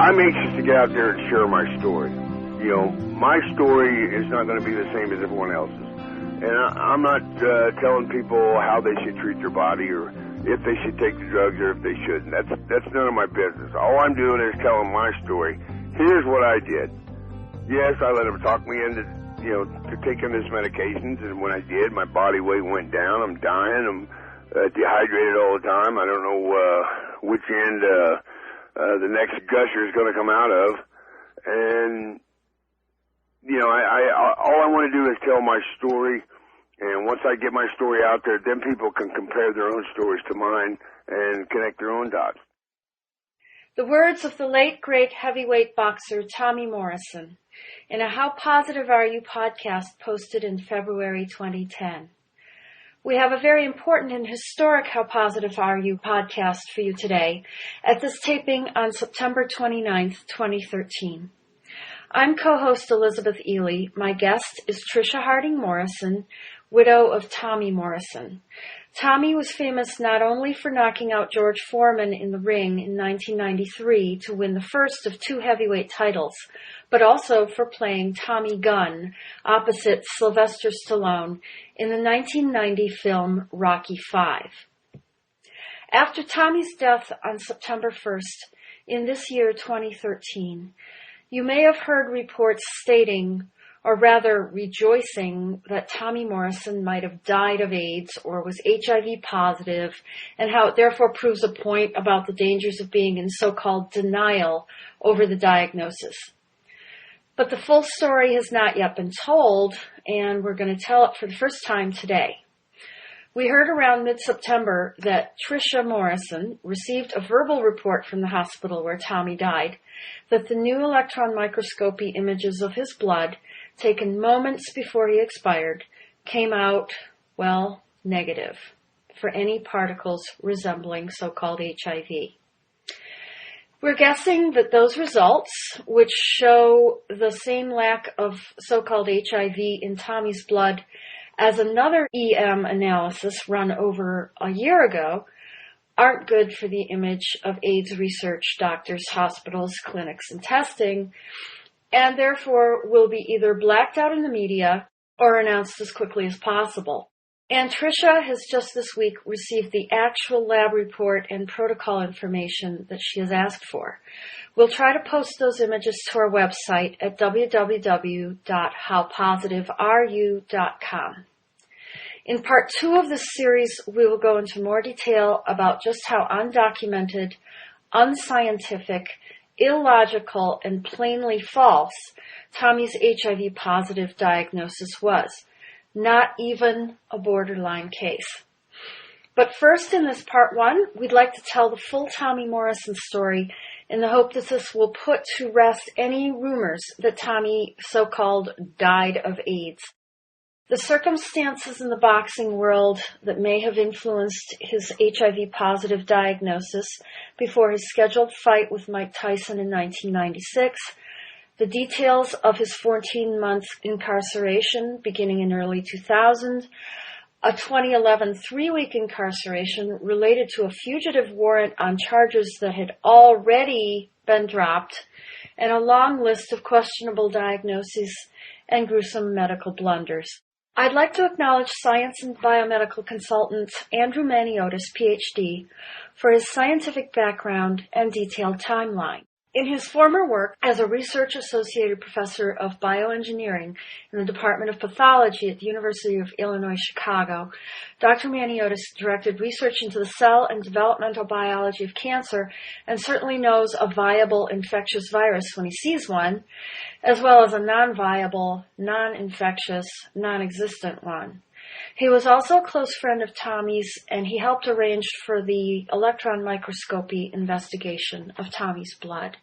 I'm anxious to get out there and share my story. You know, my story is not going to be the same as everyone else's. And I'm not telling people how they should treat their body or if they should take the drugs or if they shouldn't. That's none of my business. All I'm doing is telling my story. Here's what I did. Yes, I let them talk me into, to taking these medications, and when I did, my body weight went down. I'm dying. I'm dehydrated all the time. I don't know which end the next gusher is going to come out of. And, all I want to do is tell my story. And once I get my story out there, then people can compare their own stories to mine and connect their own dots. The words of the late, great heavyweight boxer Tommy Morrison in a How Positive Are You podcast posted in February 2010. We have a very important and historic How Positive Are You podcast for you today at this taping on September 29th, 2013. I'm co-host Elizabeth Ely. My guest is Trisha Harding Morrison, widow of Tommy Morrison. Tommy was famous not only for knocking out George Foreman in the ring in 1993 to win the first of two heavyweight titles, but also for playing Tommy Gunn opposite Sylvester Stallone in the 1990 film Rocky V. After Tommy's death on September 1st in this year 2013, you may have heard reports stating, or rather rejoicing, that Tommy Morrison might have died of AIDS or was HIV positive, and how it therefore proves a point about the dangers of being in so-called denial over the diagnosis. But the full story has not yet been told, and we're going to tell it for the first time today. We heard around mid-September that Trisha Morrison received a verbal report from the hospital where Tommy died that the new electron microscopy images of his blood, taken moments before he expired, came out, well, negative for any particles resembling so-called HIV. We're guessing that those results, which show the same lack of so-called HIV in Tommy's blood as another EM analysis run over a year ago, aren't good for the image of AIDS research, doctors, hospitals, clinics, and testing, and therefore will be either blacked out in the media or announced as quickly as possible. And Trisha has just this week received the actual lab report and protocol information that she has asked for. We'll try to post those images to our website at www.howpositiveareyou.com. In part 2 of this series, we will go into more detail about just how undocumented, unscientific, illogical, and plainly false Tommy's HIV positive diagnosis was. Not even a borderline case. But first, in this part 1, we'd like to tell the full Tommy Morrison story in the hope that this will put to rest any rumors that Tommy so-called died of AIDS. The circumstances in the boxing world that may have influenced his HIV positive diagnosis before his scheduled fight with Mike Tyson in 1996, the details of his 14-month incarceration beginning in early 2000, a 2011 3-week incarceration related to a fugitive warrant on charges that had already been dropped, and a long list of questionable diagnoses and gruesome medical blunders. I'd like to acknowledge science and biomedical consultant Andrew Maniotis, Ph.D., for his scientific background and detailed timeline. In his former work as a research associated professor of bioengineering in the Department of Pathology at the University of Illinois, Chicago, Dr. Maniotis directed research into the cell and developmental biology of cancer and certainly knows a viable infectious virus when he sees one, as well as a non-viable, non-infectious, non-existent one. He was also a close friend of Tommy's, and he helped arrange for the electron microscopy investigation of Tommy's blood.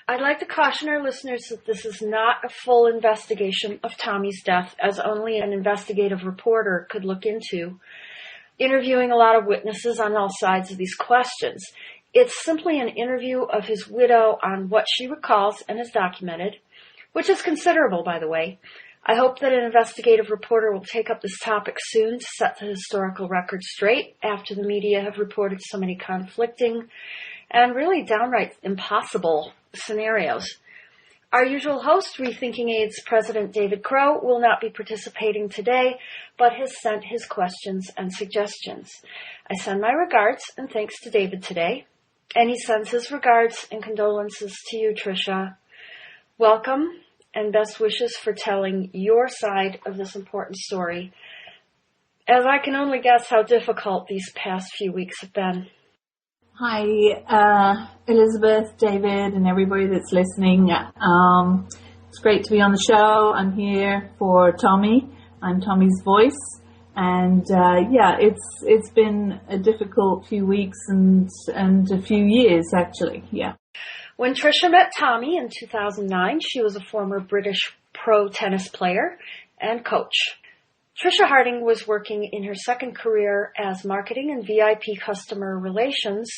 I'd like to caution our listeners that this is not a full investigation of Tommy's death, as only an investigative reporter could look into, interviewing a lot of witnesses on all sides of these questions. It's simply an interview of his widow on what she recalls and has documented, which is considerable, by the way. I hope that an investigative reporter will take up this topic soon to set the historical record straight after the media have reported so many conflicting and really downright impossible scenarios. Our usual host, Rethinking AIDS President David Crow, will not be participating today, but has sent his questions and suggestions. I send my regards and thanks to David today, and he sends his regards and condolences to you, Trisha. Welcome, and best wishes for telling your side of this important story, as I can only guess how difficult these past few weeks have been. Hi, Elizabeth, David, and everybody that's listening. It's great to be on the show. I'm here for Tommy. I'm Tommy's voice. And, it's been a difficult few weeks and a few years, actually. Yeah. When Trisha met Tommy in 2009, she was a former British pro tennis player and coach. Trisha Harding was working in her second career as marketing and VIP customer relations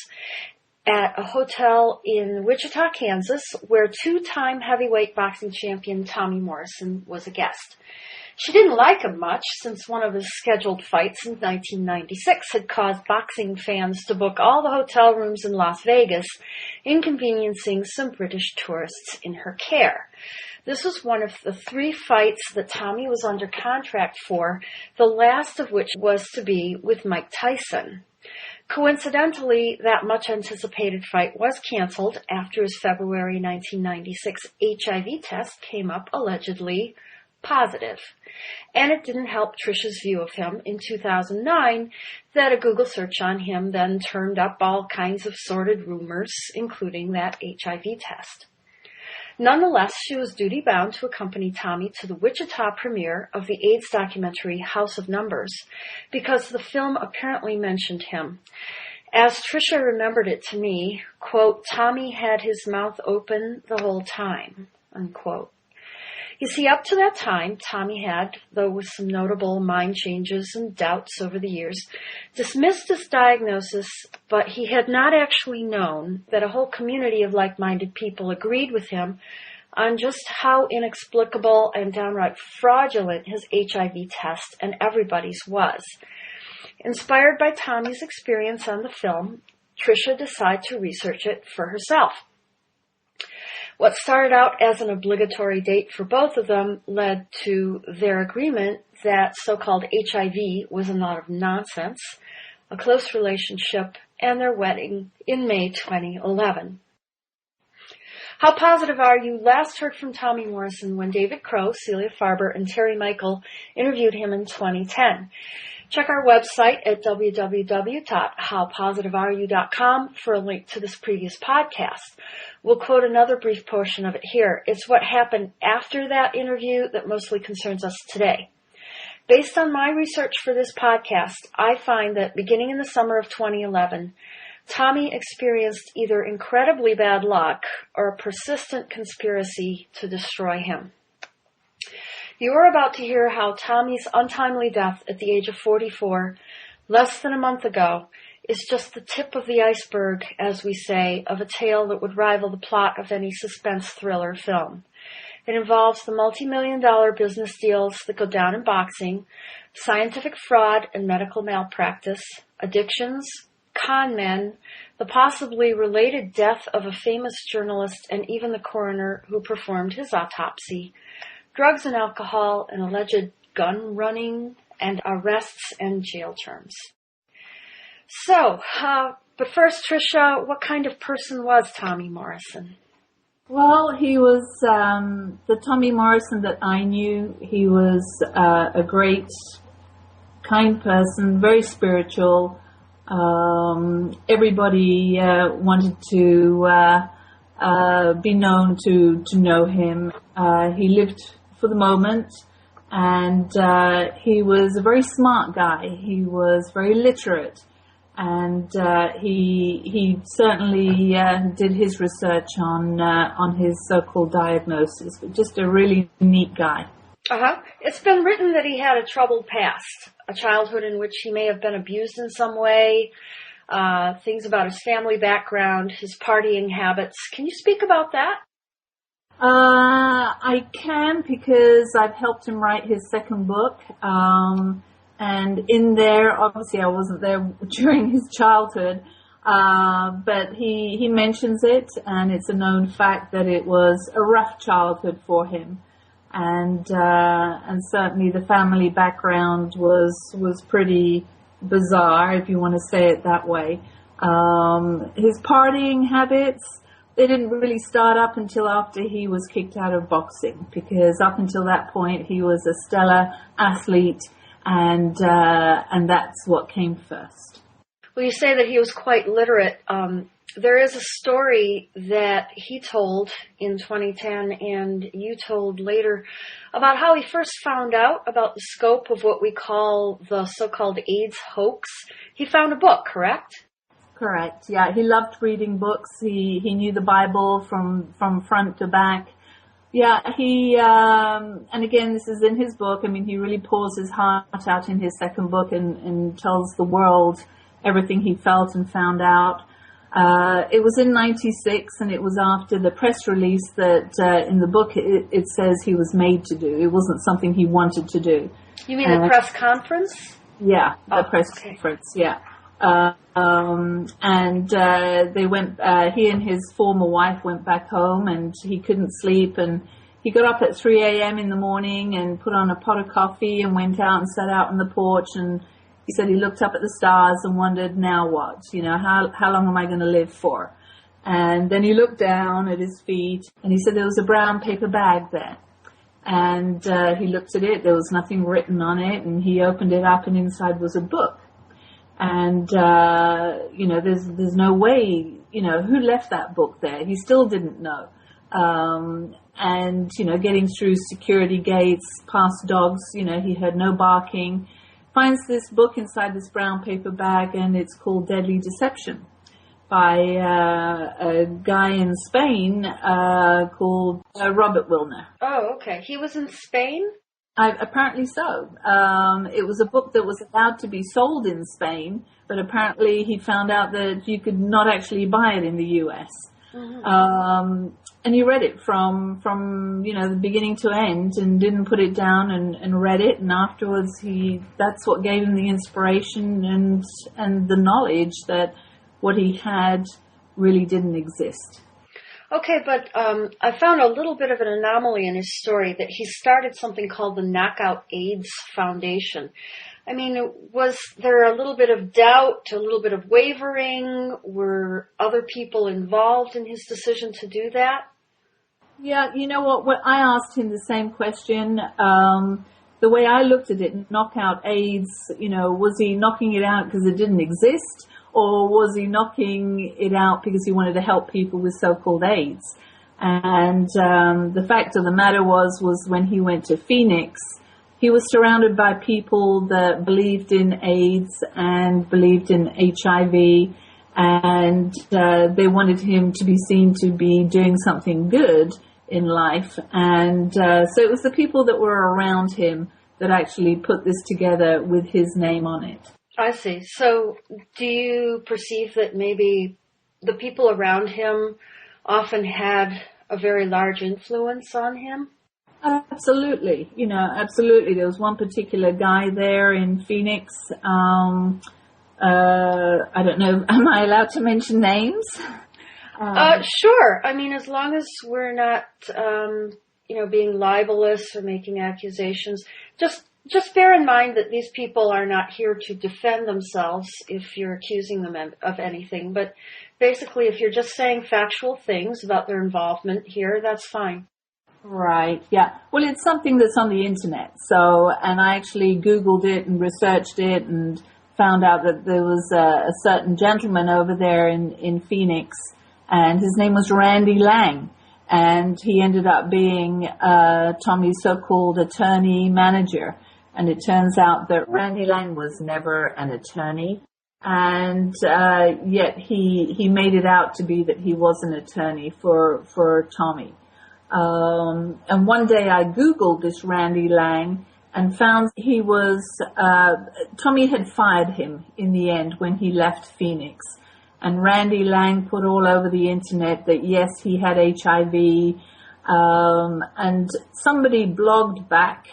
at a hotel in Wichita, Kansas, where two-time heavyweight boxing champion Tommy Morrison was a guest. She didn't like him much since one of his scheduled fights in 1996 had caused boxing fans to book all the hotel rooms in Las Vegas, inconveniencing some British tourists in her care. This was one of the 3 fights that Tommy was under contract for, the last of which was to be with Mike Tyson. Coincidentally, that much-anticipated fight was canceled after his February 1996 HIV test came up allegedly positive. And it didn't help Trisha's view of him in 2009 that a Google search on him then turned up all kinds of sordid rumors, including that HIV test. Nonetheless, she was duty-bound to accompany Tommy to the Wichita premiere of the AIDS documentary House of Numbers, because the film apparently mentioned him. As Trisha remembered it to me, quote, Tommy had his mouth open the whole time, unquote. You see, up to that time, Tommy had, though with some notable mind changes and doubts over the years, dismissed his diagnosis, but he had not actually known that a whole community of like-minded people agreed with him on just how inexplicable and downright fraudulent his HIV test and everybody's was. Inspired by Tommy's experience on the film, Trisha decided to research it for herself. What started out as an obligatory date for both of them led to their agreement that so-called HIV was a lot of nonsense, a close relationship, and their wedding in May 2011. How Positive Are You? Last heard from Tommy Morrison when David Crow, Celia Farber, and Terry Michael interviewed him in 2010. Check our website at www.howpositiveareyou.com for a link to this previous podcast. We'll quote another brief portion of it here. It's what happened after that interview that mostly concerns us today. Based on my research for this podcast, I find that beginning in the summer of 2011, Tommy experienced either incredibly bad luck or a persistent conspiracy to destroy him. You are about to hear how Tommy's untimely death at the age of 44, less than a month ago, is just the tip of the iceberg, as we say, of a tale that would rival the plot of any suspense thriller film. It involves the multi-million-dollar business deals that go down in boxing, scientific fraud and medical malpractice, addictions, con men, the possibly related death of a famous journalist, and even the coroner who performed his autopsy, drugs and alcohol, and alleged gun running, and arrests and jail terms. So, but first, Trisha, what kind of person was Tommy Morrison? Well, he was the Tommy Morrison that I knew. He was a great, kind person, very spiritual. Everybody wanted to be known to know him. He lived for the moment, and he was a very smart guy. He was very literate. And he certainly did his research on his so-called diagnosis, but just a really neat guy. It's been written that he had a troubled past, a childhood in which he may have been abused in some way, things about his family background, his partying habits. Can you speak about that? I can, because I've helped him write his second book. And in there, obviously I wasn't there during his childhood, But he mentions it, and it's a known fact that it was a rough childhood for him. And certainly the family background was pretty bizarre, if you want to say it that way. His partying habits, they didn't really start up until after he was kicked out of boxing, because up until that point he was a stellar athlete, and that's what came first. Well, you say that he was quite literate. There is a story that he told in 2010 and you told later about how he first found out about the scope of what we call the so-called AIDS hoax. He found a book, correct? Correct, yeah. He loved reading books. He knew the Bible from front to back. Yeah, and again, this is in his book. I mean, he really pours his heart out in his second book and tells the world everything he felt and found out. It was in 96, and it was after the press release that in the book it says he was made to do. It wasn't something he wanted to do. You mean the press conference? Yeah, the press conference, yeah. They went, he and his former wife went back home, and he couldn't sleep, and he got up at 3 a.m. in the morning and put on a pot of coffee and went out and sat out on the porch, and he said he looked up at the stars and wondered, now what? You know, how long am I going to live for? And then he looked down at his feet, and he said there was a brown paper bag there. And he looked at it. There was nothing written on it, and he opened it up, and inside was a book. And you know, there's no way, you know, who left that book there. He still didn't know. And you know, getting through security gates, past dogs, you know, he heard no barking. Finds this book inside this brown paper bag, and it's called Deadly Deception by a guy in Spain called Robert Wilner. Oh, okay. He was in Spain? Apparently so. It was a book that was allowed to be sold in Spain, but apparently he found out that you could not actually buy it in the U.S. Mm-hmm. And he read it from you know, the beginning to end, and didn't put it down, and read it, and afterwards that's what gave him the inspiration and the knowledge that what he had really didn't exist. Okay, but I found a little bit of an anomaly in his story, that he started something called the Knockout AIDS Foundation. I mean, was there a little bit of doubt, a little bit of wavering? Were other people involved in his decision to do that? Yeah, you know what I asked him the same question. The way I looked at it, Knockout AIDS, you know, was he knocking it out because it didn't exist? Or was he knocking it out because he wanted to help people with so-called AIDS? And the fact of the matter was when he went to Phoenix, he was surrounded by people that believed in AIDS and believed in HIV, and they wanted him to be seen to be doing something good in life. And so it was the people that were around him that actually put this together with his name on it. I see. So do you perceive that maybe the people around him often had a very large influence on him? Absolutely. You know, absolutely. There was one particular guy there in Phoenix. I don't know. Am I allowed to mention names? Sure. I mean, as long as we're not, you know, being libelous or making accusations, just bear in mind that these people are not here to defend themselves if you're accusing them of anything. But basically, if you're just saying factual things about their involvement here, that's fine. Right, yeah. Well, it's something that's on the internet. So, and I actually Googled it and researched it and found out that there was a certain gentleman over there in Phoenix, and his name was Randy Lang. And he ended up being Tommy's so-called attorney manager. And it turns out that Randy Lang was never an attorney. And yet he made it out to be that he was an attorney for Tommy. And one day I Googled this Randy Lang and found he was, Tommy had fired him in the end when he left Phoenix. And Randy Lang put all over the internet that yes, he had HIV. And somebody blogged back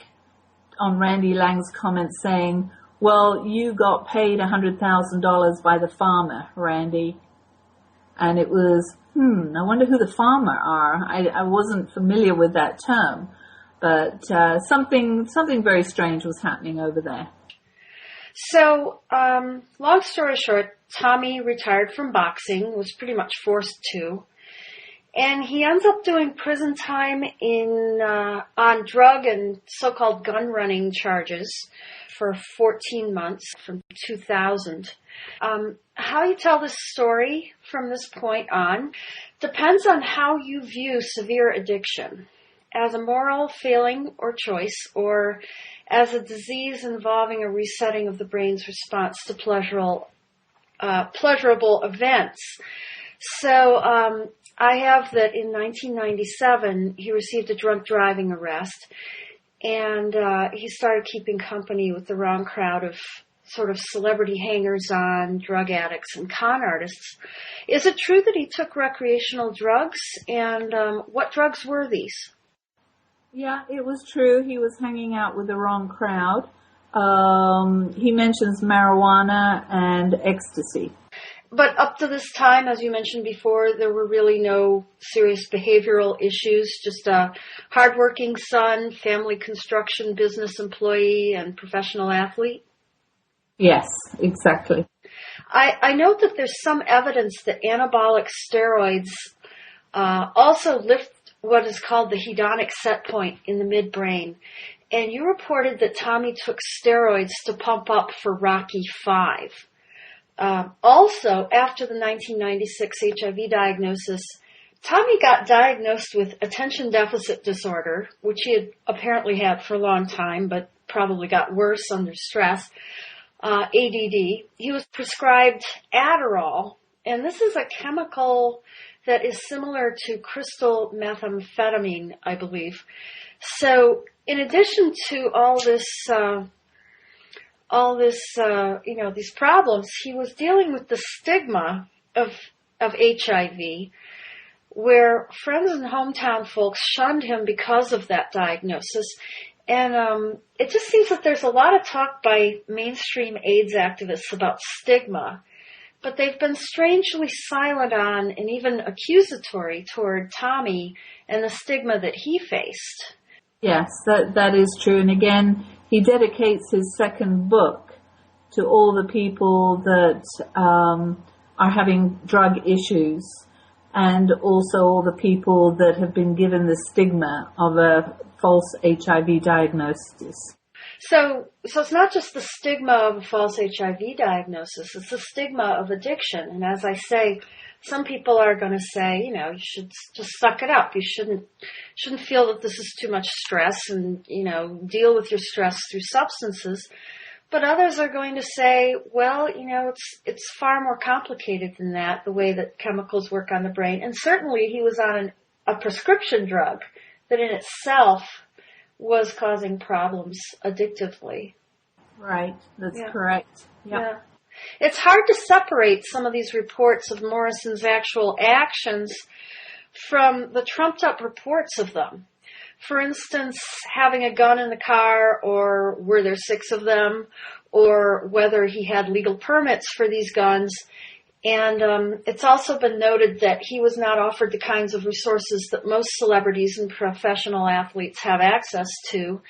on Randy Lang's comments saying, well, you got paid $100,000 by the farmer, Randy. And it was, I wonder who the farmer are. I wasn't familiar with that term, but something very strange was happening over there. So, long story short, Tommy retired from boxing, was pretty much forced to, and he ends up doing prison time on drug and so-called gun running charges for 14 months from 2000. How you tell this story from this point on depends on how you view severe addiction, as a moral failing or choice, or as a disease involving a resetting of the brain's response to pleasurable events. So I have that in 1997, he received a drunk driving arrest, and he started keeping company with the wrong crowd of sort of celebrity hangers-on, drug addicts, and con artists. Is it true that he took recreational drugs, and what drugs were these? Yeah, it was true. He was hanging out with the wrong crowd. He mentions marijuana and ecstasy. But up to this time, as you mentioned before, there were really no serious behavioral issues, just a hardworking son, family construction business employee, and professional athlete? Yes, exactly. I note that there's some evidence that anabolic steroids also lift what is called the hedonic set point in the midbrain. And you reported that Tommy took steroids to pump up for Rocky V. Also, after the 1996 HIV diagnosis, Tommy got diagnosed with attention deficit disorder, which he had apparently had for a long time, but probably got worse under stress, ADD. He was prescribed Adderall, and this is a chemical that is similar to crystal methamphetamine, I believe. So, in addition to all this, these problems, he was dealing with the stigma of HIV, where friends and hometown folks shunned him because of that diagnosis. And it just seems that there's a lot of talk by mainstream AIDS activists about stigma, but they've been strangely silent on and even accusatory toward Tommy and the stigma that he faced. Yes, that is true. And again, he dedicates his second book to all the people that are having drug issues, and also all the people that have been given the stigma of a false HIV diagnosis. So it's not just the stigma of a false HIV diagnosis, it's the stigma of addiction. And as I say, some people are going to say, you should just suck it up. You shouldn't feel that this is too much stress and, deal with your stress through substances. But others are going to say, well, it's far more complicated than that, the way that chemicals work on the brain. And certainly he was on a prescription drug that in itself was causing problems addictively. Right, that's correct. Yep. Yeah. It's hard to separate some of these reports of Morrison's actual actions from the trumped-up reports of them. For instance, having a gun in the car, or were there 6 of them, or whether he had legal permits for these guns. And it's also been noted that he was not offered the kinds of resources that most celebrities and professional athletes have access to.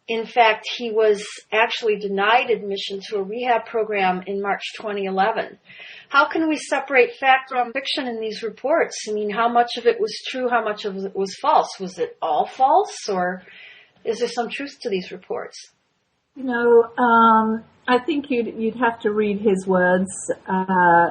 In fact, he was actually denied admission to a rehab program in March 2011. How can we separate fact from fiction in these reports? I mean, how much of it was true, how much of it was false? Was it all false, or is there some truth to these reports? I think you'd have to read his words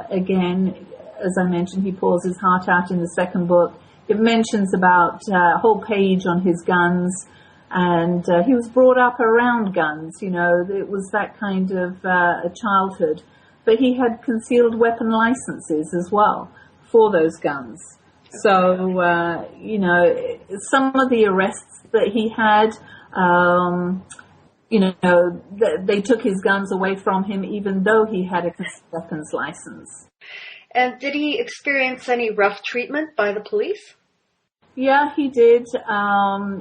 again. As I mentioned, he pours his heart out in the second book. It mentions about a whole page on his guns, and he was brought up around guns. It was that kind of a childhood. But he had concealed weapon licenses as well for those guns. So, some of the arrests that he had, they took his guns away from him even though he had a weapons license. And did he experience any rough treatment by the police? Yeah, he did.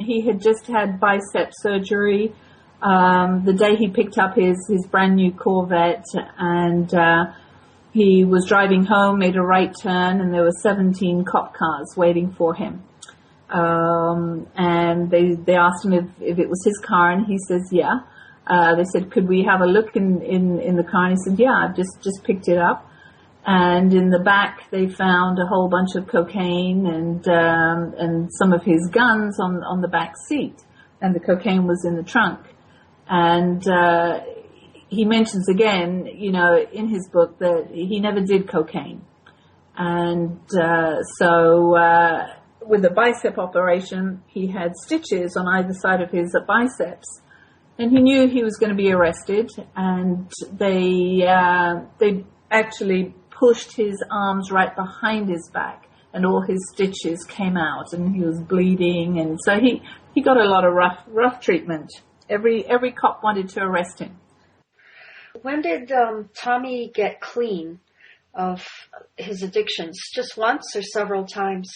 He had just had bicep surgery the day he picked up his brand new Corvette, and He was driving home, made a right turn, and there were 17 cop cars waiting for him. And they asked him if it was his car, and he says, yeah. They said, could we have a look in the car? And he said, yeah, I've just picked it up. And in the back, they found a whole bunch of cocaine and some of his guns on the back seat. And the cocaine was in the trunk. And he mentions again, in his book that he never did cocaine. And so with the bicep operation, he had stitches on either side of his biceps. And he knew he was going to be arrested, and they actually pushed his arms right behind his back, and all his stitches came out, and he was bleeding, and so he got a lot of rough treatment. Every cop wanted to arrest him. When did Tommy get clean of his addictions? Just once or several times?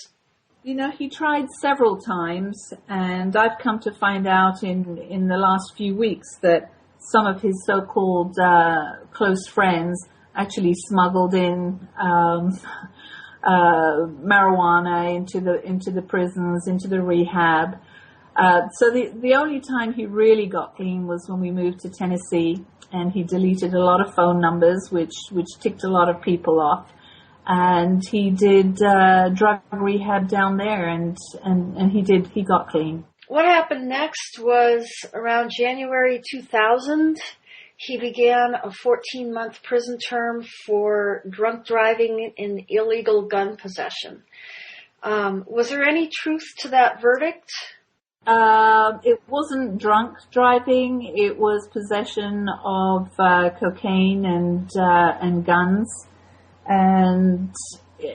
He tried several times, and I've come to find out in the last few weeks that some of his so-called close friends actually smuggled in marijuana into the prisons, into the rehab. So the only time he really got clean was when we moved to Tennessee, and he deleted a lot of phone numbers, which ticked a lot of people off. And he did drug rehab down there, and he got clean. What happened next was around January 2000, he began a 14-month prison term for drunk driving and illegal gun possession. Was there any truth to that verdict? It wasn't drunk driving. It was possession of cocaine and guns. And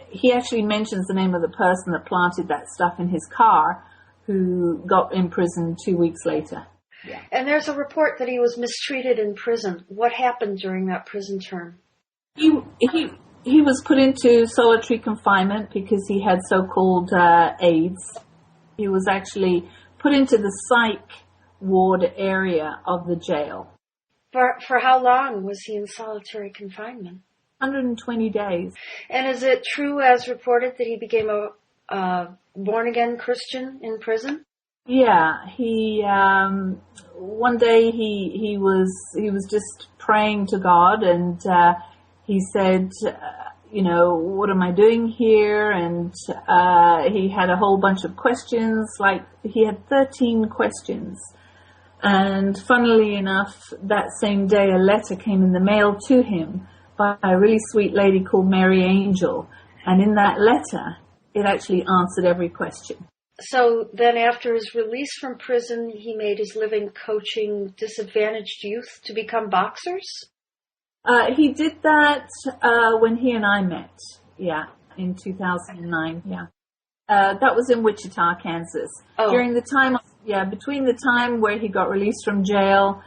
he actually mentions the name of the person that planted that stuff in his car, who got imprisoned 2 weeks later. Yeah. And there's a report that he was mistreated in prison. What happened during that prison term? He was put into solitary confinement because he had so-called AIDS. He was actually put into the psych ward area of the jail. For how long was he in solitary confinement? 120 days. And is it true, as reported, that he became a born-again Christian in prison? Yeah, he one day he was just praying to God, and he said, what am I doing here? And he had a whole bunch of questions. Like, he had 13 questions. And funnily enough, that same day a letter came in the mail to him by a really sweet lady called Mary Angel. And in that letter, it actually answered every question. So then after his release from prison, he made his living coaching disadvantaged youth to become boxers? He did that when he and I met, in 2009, that was in Wichita, Kansas. Oh. During the time, between the time where he got released from jail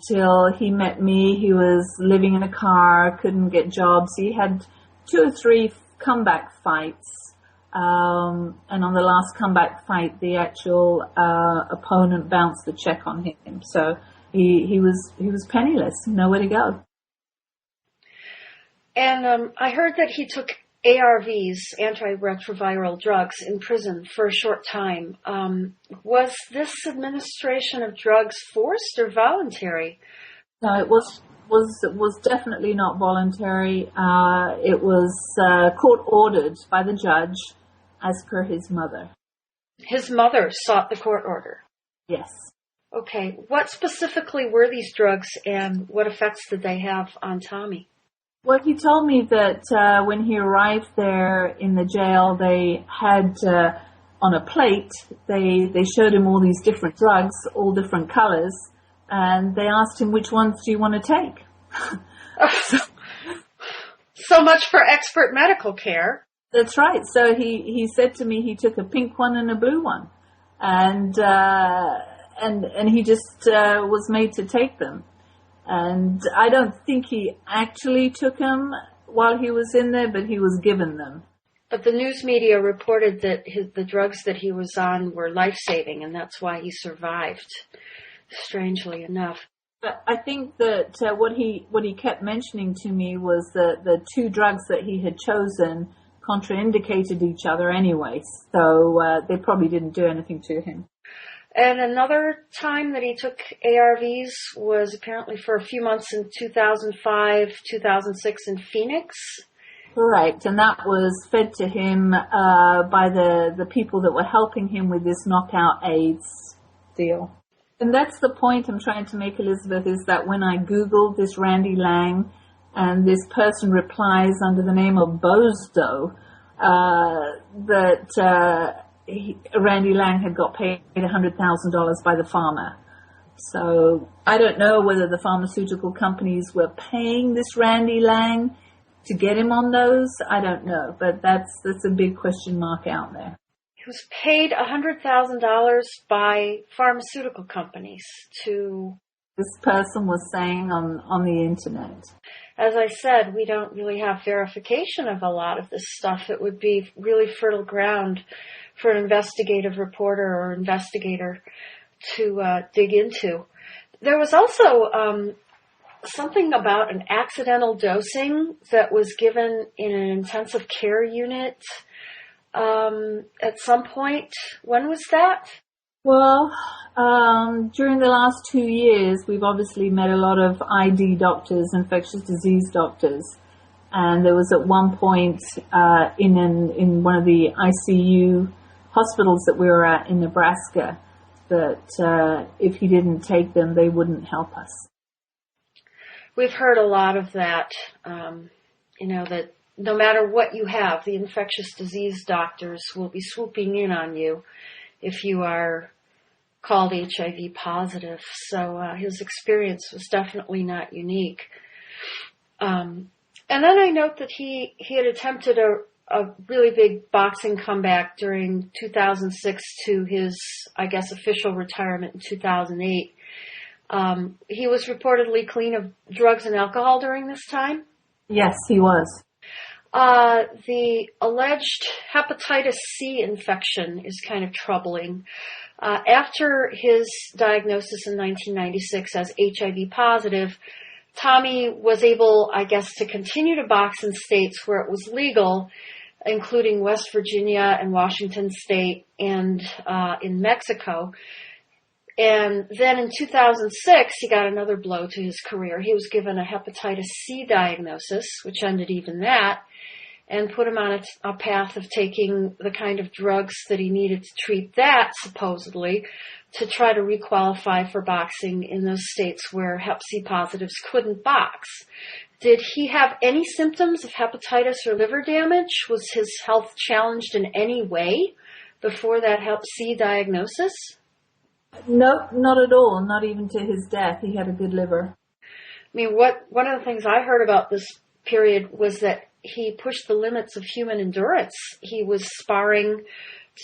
till he met me, he was living in a car, couldn't get jobs. He had 2 or 3 comeback fights. And on the last comeback fight, the actual opponent bounced the check on him. So he was penniless, nowhere to go. And I heard that he took ARVs, antiretroviral drugs, in prison for a short time. Was this administration of drugs forced or voluntary? No, it was definitely not voluntary. It was court ordered by the judge, as per his mother. His mother sought the court order? Yes. Okay. What specifically were these drugs, and what effects did they have on Tommy? Well, he told me that when he arrived there in the jail, they had on a plate, they showed him all these different drugs, all different colors, and they asked him, which ones do you want to take? So much for expert medical care. That's right. So he said to me he took a pink one and a blue one, and he just was made to take them. And I don't think he actually took them while he was in there, but he was given them. But the news media reported that the drugs that he was on were life-saving, and that's why he survived, strangely enough. But I think that what he kept mentioning to me was that the two drugs that he had chosen contraindicated each other anyway, so they probably didn't do anything to him. And another time that he took ARVs was apparently for a few months in 2005, 2006 in Phoenix. Correct, and that was fed to him by the people that were helping him with this knockout AIDS deal. And that's the point I'm trying to make, Elizabeth, is that when I Googled this Randy Lang and this person replies under the name of Bozo, Randy Lang had got paid $100,000 by the pharma. So I don't know whether the pharmaceutical companies were paying this Randy Lang to get him on those. I don't know, but that's a big question mark out there. He was paid $100,000 by pharmaceutical companies to... This person was saying on the internet. As I said, we don't really have verification of a lot of this stuff. It would be really fertile ground for an investigative reporter or investigator to dig into. There was also something about an accidental dosing that was given in an intensive care unit at some point. When was that? Well, during the last 2 years, we've obviously met a lot of ID doctors, infectious disease doctors, and there was at one point in one of the ICU hospitals that we were at in Nebraska that if he didn't take them, they wouldn't help us. We've heard a lot of that, that no matter what you have, the infectious disease doctors will be swooping in on you if you are called HIV positive. So his experience was definitely not unique. And then I note that he had attempted a really big boxing comeback during 2006 to his, I guess, official retirement in 2008. He was reportedly clean of drugs and alcohol during this time? Yes, he was. The alleged hepatitis C infection is kind of troubling. After his diagnosis in 1996 as HIV positive, Tommy was able, I guess, to continue to box in states where it was legal, including West Virginia and Washington State and in Mexico. And then in 2006, he got another blow to his career. He was given a hepatitis C diagnosis, which ended even that, and put him on a path of taking the kind of drugs that he needed to treat that, supposedly, to try to requalify for boxing in those states where hep C positives couldn't box. Did he have any symptoms of hepatitis or liver damage? Was his health challenged in any way before that hep C diagnosis? No, not at all. Not even to his death. He had a good liver. I mean, one of the things I heard about this period was that he pushed the limits of human endurance. He was sparring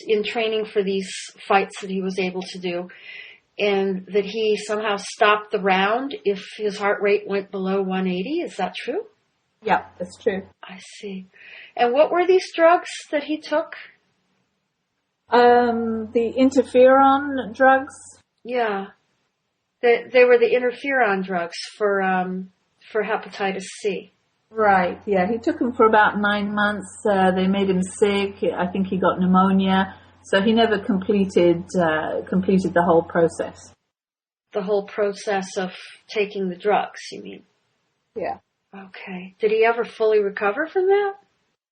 in training for these fights that he was able to do, and that he somehow stopped the round if his heart rate went below 180. Is that true? Yeah, that's true. I see. And what were these drugs that he took? The interferon drugs. Yeah. They were the interferon drugs for hepatitis C. Right, yeah. He took them for about 9 months. They made him sick. I think he got pneumonia. So he never completed the whole process. The whole process of taking the drugs, you mean? Yeah. Okay. Did he ever fully recover from that?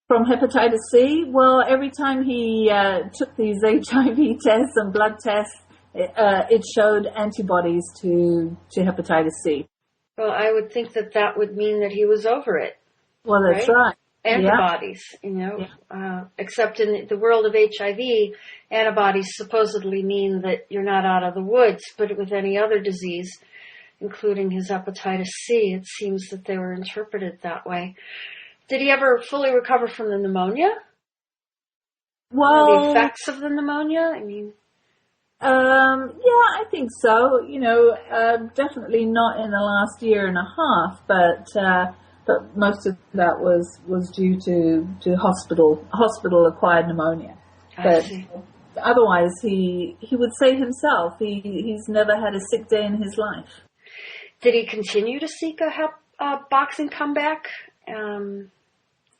From hepatitis C? Well, every time he took these HIV tests and blood tests, it showed antibodies to hepatitis C. Well, I would think that would mean that he was over it. Well, that's right. Antibodies, except in the world of HIV, antibodies supposedly mean that you're not out of the woods, but with any other disease, including his hepatitis C, it seems that they were interpreted that way. Did he ever fully recover from the pneumonia? Well, the effects of the pneumonia? I mean... I think so. Definitely not in the last year and a half, but most of that was due to hospital acquired pneumonia. But otherwise, he would say himself he's never had a sick day in his life. Did he continue to seek a boxing comeback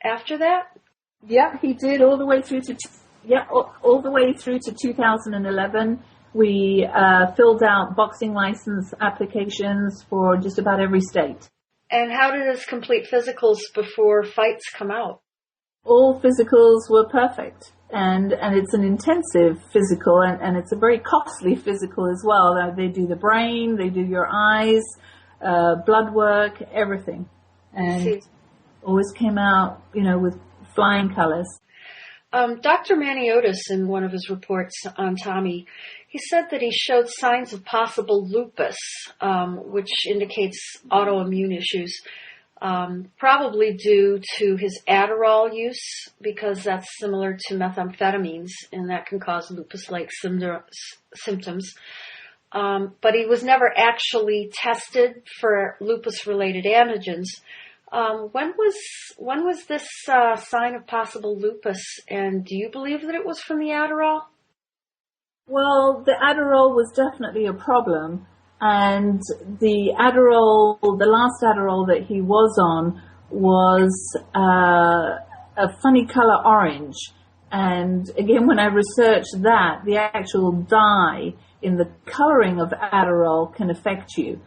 after that? Yeah, he did all the way through to all the way through to 2011. We filled out boxing license applications for just about every state. And how did his complete physicals before fights come out? All physicals were perfect, and it's an intensive physical, and it's a very costly physical as well. They do the brain, they do your eyes, blood work, everything, and always came out, with flying colors. Dr. Maniotis, in one of his reports on Tommy, he said that he showed signs of possible lupus, which indicates autoimmune issues, probably due to his Adderall use, because that's similar to methamphetamines, and that can cause lupus-like symptoms. But he was never actually tested for lupus-related antigens. When was this sign of possible lupus, and do you believe that it was from the Adderall? Well, the Adderall was definitely a problem, and the last Adderall that he was on was a funny color orange. And again, when I researched that, the actual dye in the coloring of Adderall can affect you.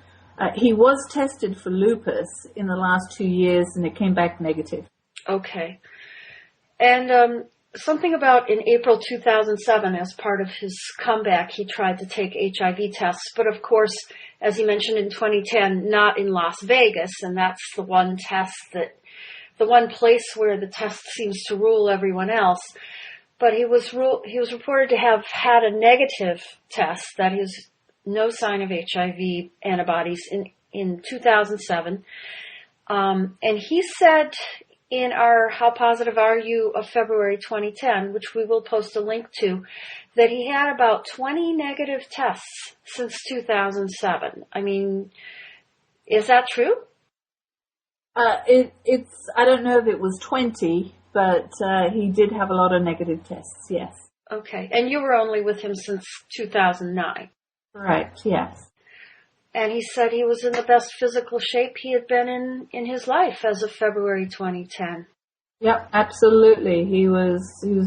He was tested for lupus in the last 2 years, and it came back negative. Okay. And something about in April 2007, as part of his comeback, he tried to take HIV tests. But of course, as he mentioned in 2010, not in Las Vegas. And that's the one place where the test seems to rule everyone else. But he was reported to have had a negative test, that is, no sign of HIV antibodies in 2007. And he said in our How Positive Are You of February 2010, which we will post a link to, that he had about 20 negative tests since 2007. I mean, is that true? I don't know if it was 20, but he did have a lot of negative tests, yes. Okay. And you were only with him since 2009? Correct, yes. And he said he was in the best physical shape he had been in his life as of February 2010. Yep, absolutely. He was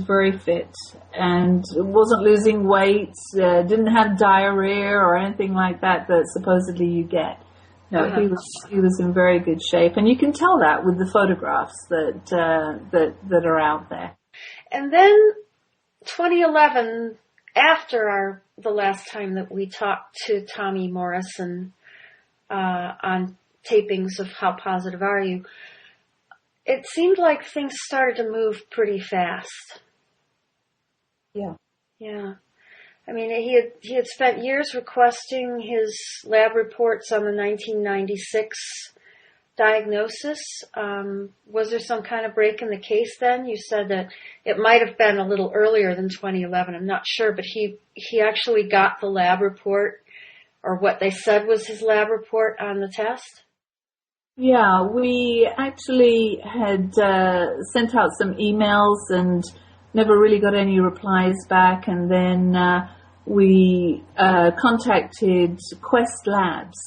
very fit and wasn't losing weight, didn't have diarrhea or anything like that supposedly you get. No, he was in very good shape, and you can tell that with the photographs that are out there. And then 2011, after the last time that we talked to Tommy Morrison on tapings of How Positive Are You, it seemed like things started to move pretty fast. Yeah. Yeah. I mean, he had spent years requesting his lab reports on the 1996 diagnosis. Was there some kind of break in the case then? You said that it might have been a little earlier than 2011. I'm not sure, but he actually got the lab report, or what they said was his lab report on the test? Yeah, we actually had sent out some emails and never really got any replies back, and then we contacted Quest Labs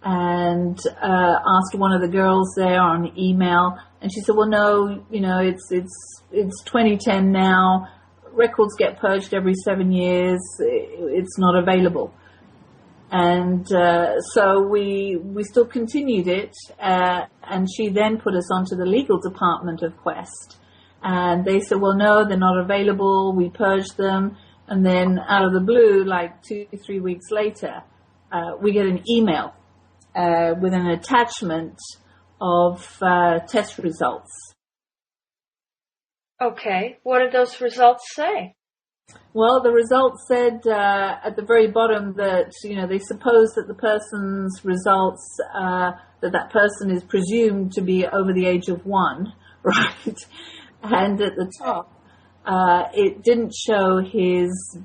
and asked one of the girls there on email, and she said, well, no, it's 2010 now, records get purged every 7 years, it's not available. And so we still continued it, and she then put us onto the legal department of Quest. And they said, well, no, they're not available. We purged them. And then out of the blue, like 2-3 weeks later, we get an email with an attachment of test results. Okay. What did those results say? Well, the results said at the very bottom that, they suppose that the person's results, that person is presumed to be over the age of 1, right? And at the top, it didn't show his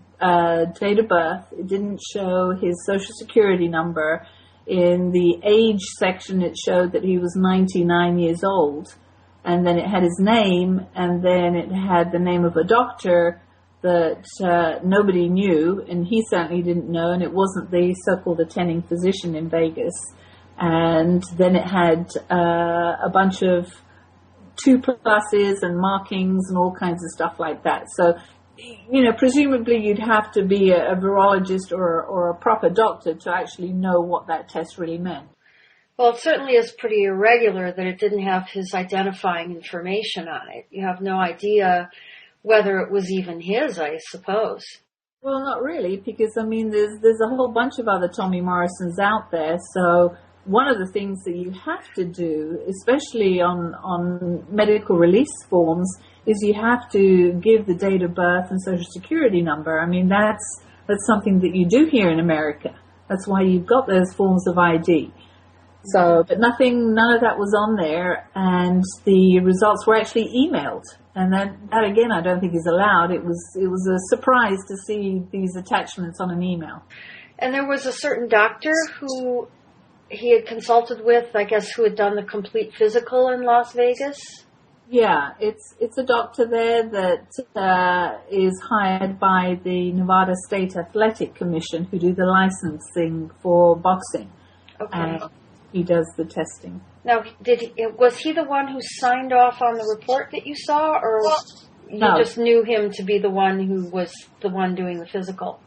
date of birth. It didn't show his social security number. In the age section, it showed that he was 99 years old. And then it had his name, and then it had the name of a doctor that nobody knew, and he certainly didn't know, and it wasn't the so-called attending physician in Vegas. And then it had a bunch of 2 pluses and markings and all kinds of stuff like that. So, presumably you'd have to be a virologist or a proper doctor to actually know what that test really meant. Well, it certainly is pretty irregular that it didn't have his identifying information on it. You have no idea whether it was even his, I suppose. Well, not really, because, there's a whole bunch of other Tommy Morrisons out there, so one of the things that you have to do, especially on medical release forms, is you have to give the date of birth and social security number. That's something that you do here in America. That's why you've got those forms of ID. So, but none of that was on there, and the results were actually emailed. And that again, I don't think is allowed. It was a surprise to see these attachments on an email. And there was a certain doctor who he had consulted with, I guess, who had done the complete physical in Las Vegas? Yeah, it's a doctor there that is hired by the Nevada State Athletic Commission, who do the licensing for boxing. Okay. And he does the testing. Now, was he the one who signed off on the report that you saw, or you just knew him to be the one who was the one doing the physical?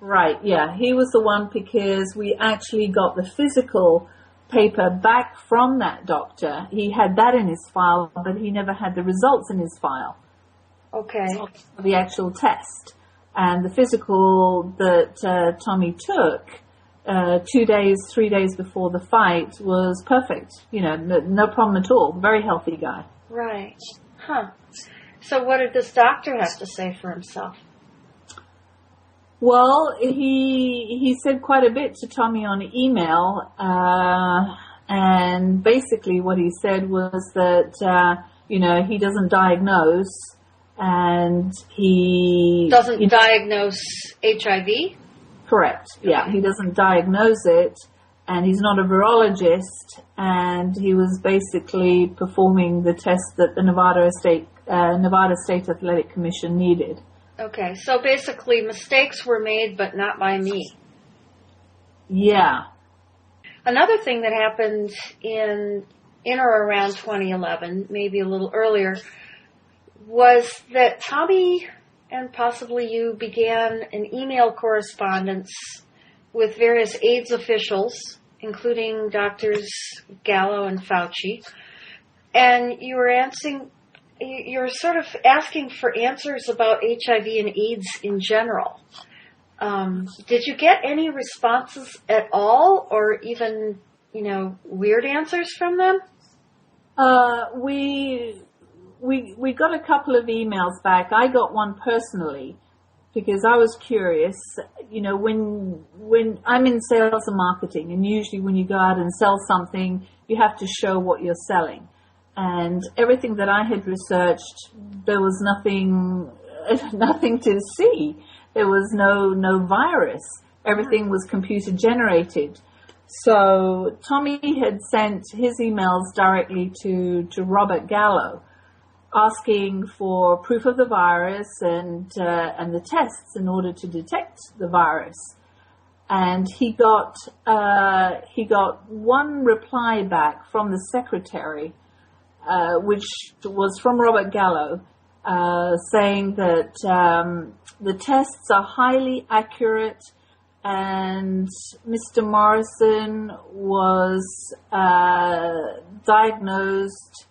Right, yeah. He was the one because we actually got the physical paper back from that doctor. He had that in his file, but he never had the results in his file. Okay. The actual test. And the physical that Tommy took 3 days before the fight was perfect. No problem at all. Very healthy guy. Right. Huh. So what did this doctor have to say for himself? Well, he said quite a bit to Tommy on email, and basically what he said was that, he doesn't diagnose, and he... Doesn't diagnose HIV? Correct, yeah. He doesn't diagnose it, and he's not a virologist, and he was basically performing the test that the Nevada State Athletic Commission needed. Okay, so basically mistakes were made, but not by me. Yeah. Another thing that happened in or around 2011, maybe a little earlier, was that Tommy and possibly you began an email correspondence with various AIDS officials, including Drs. Gallo and Fauci, and you're sort of asking for answers about HIV and AIDS in general. Did you get any responses at all, or even, weird answers from them? We got a couple of emails back. I got one personally because I was curious. When I'm in sales and marketing, and usually when you go out and sell something, you have to show what you're selling. And everything that I had researched, there was nothing to see. There was no virus. Everything was computer generated. So Tommy had sent his emails directly to Robert Gallo, asking for proof of the virus and the tests in order to detect the virus. And he got one reply back from the secretary, which was from Robert Gallo, saying that the tests are highly accurate and Mr. Morrison was diagnosed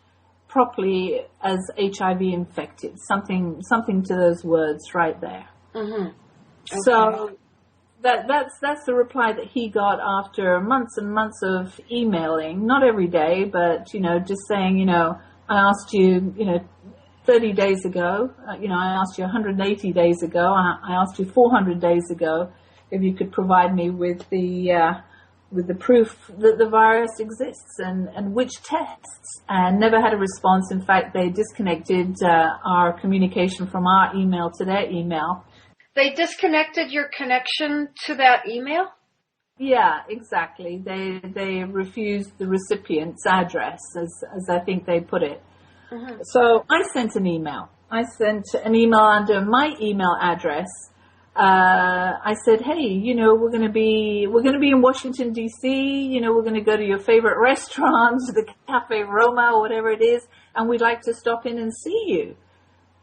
properly as HIV infected. Something to those words right there. Mm-hmm. Okay. So that's the reply that he got after months and months of emailing, not every day, but, just saying, I asked you, 30 days ago, I asked you 180 days ago, I asked you 400 days ago if you could provide me with the proof that the virus exists and which tests, and never had a response. In fact, they disconnected our communication from our email to their email. They disconnected your connection to that email? Yeah, exactly. They refused the recipient's address, as I think they put it. Mm-hmm. So I sent an email. I sent an email under my email address, I said, hey, we're going to be in Washington, D.C., we're going to go to your favorite restaurant, the Cafe Roma or whatever it is, and we'd like to stop in and see you.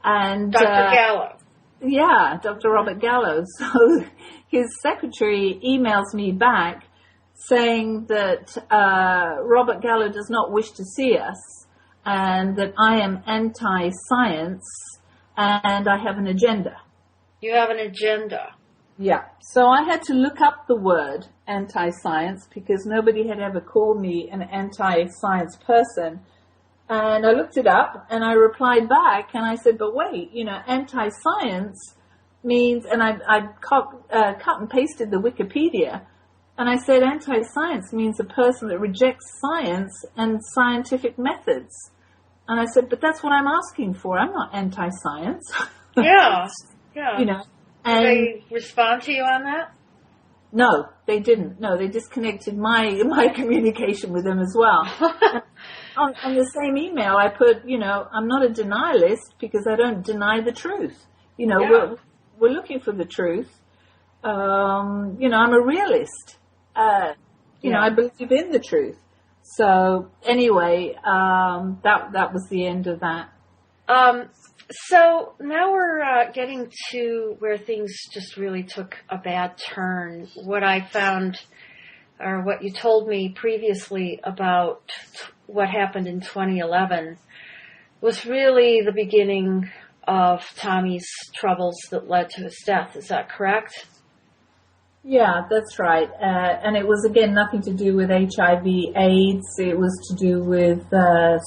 And Dr. Gallo. Yeah, Dr. Robert Gallo. So his secretary emails me back saying that Robert Gallo does not wish to see us and that I am anti-science and I have an agenda. You have an agenda. Yeah. So I had to look up the word anti-science because nobody had ever called me an anti-science person. And I looked it up and I replied back and I said, but wait, anti-science means, and I cut and pasted the Wikipedia. And I said, anti-science means a person that rejects science and scientific methods. And I said, but that's what I'm asking for. I'm not anti-science. Yeah. Yeah. And did they respond to you on that? No, they didn't. No, they disconnected my communication with them as well. on the same email, I put, I'm not a denialist because I don't deny the truth. We're looking for the truth. I'm a realist. I believe in the truth. So anyway, that was the end of that. So now we're getting to where things just really took a bad turn. What I found, or what you told me previously about what happened in 2011, was really the beginning of Tommy's troubles that led to his death. Is that correct? Yeah, that's right. And it was, again, nothing to do with HIV/AIDS. It was to do with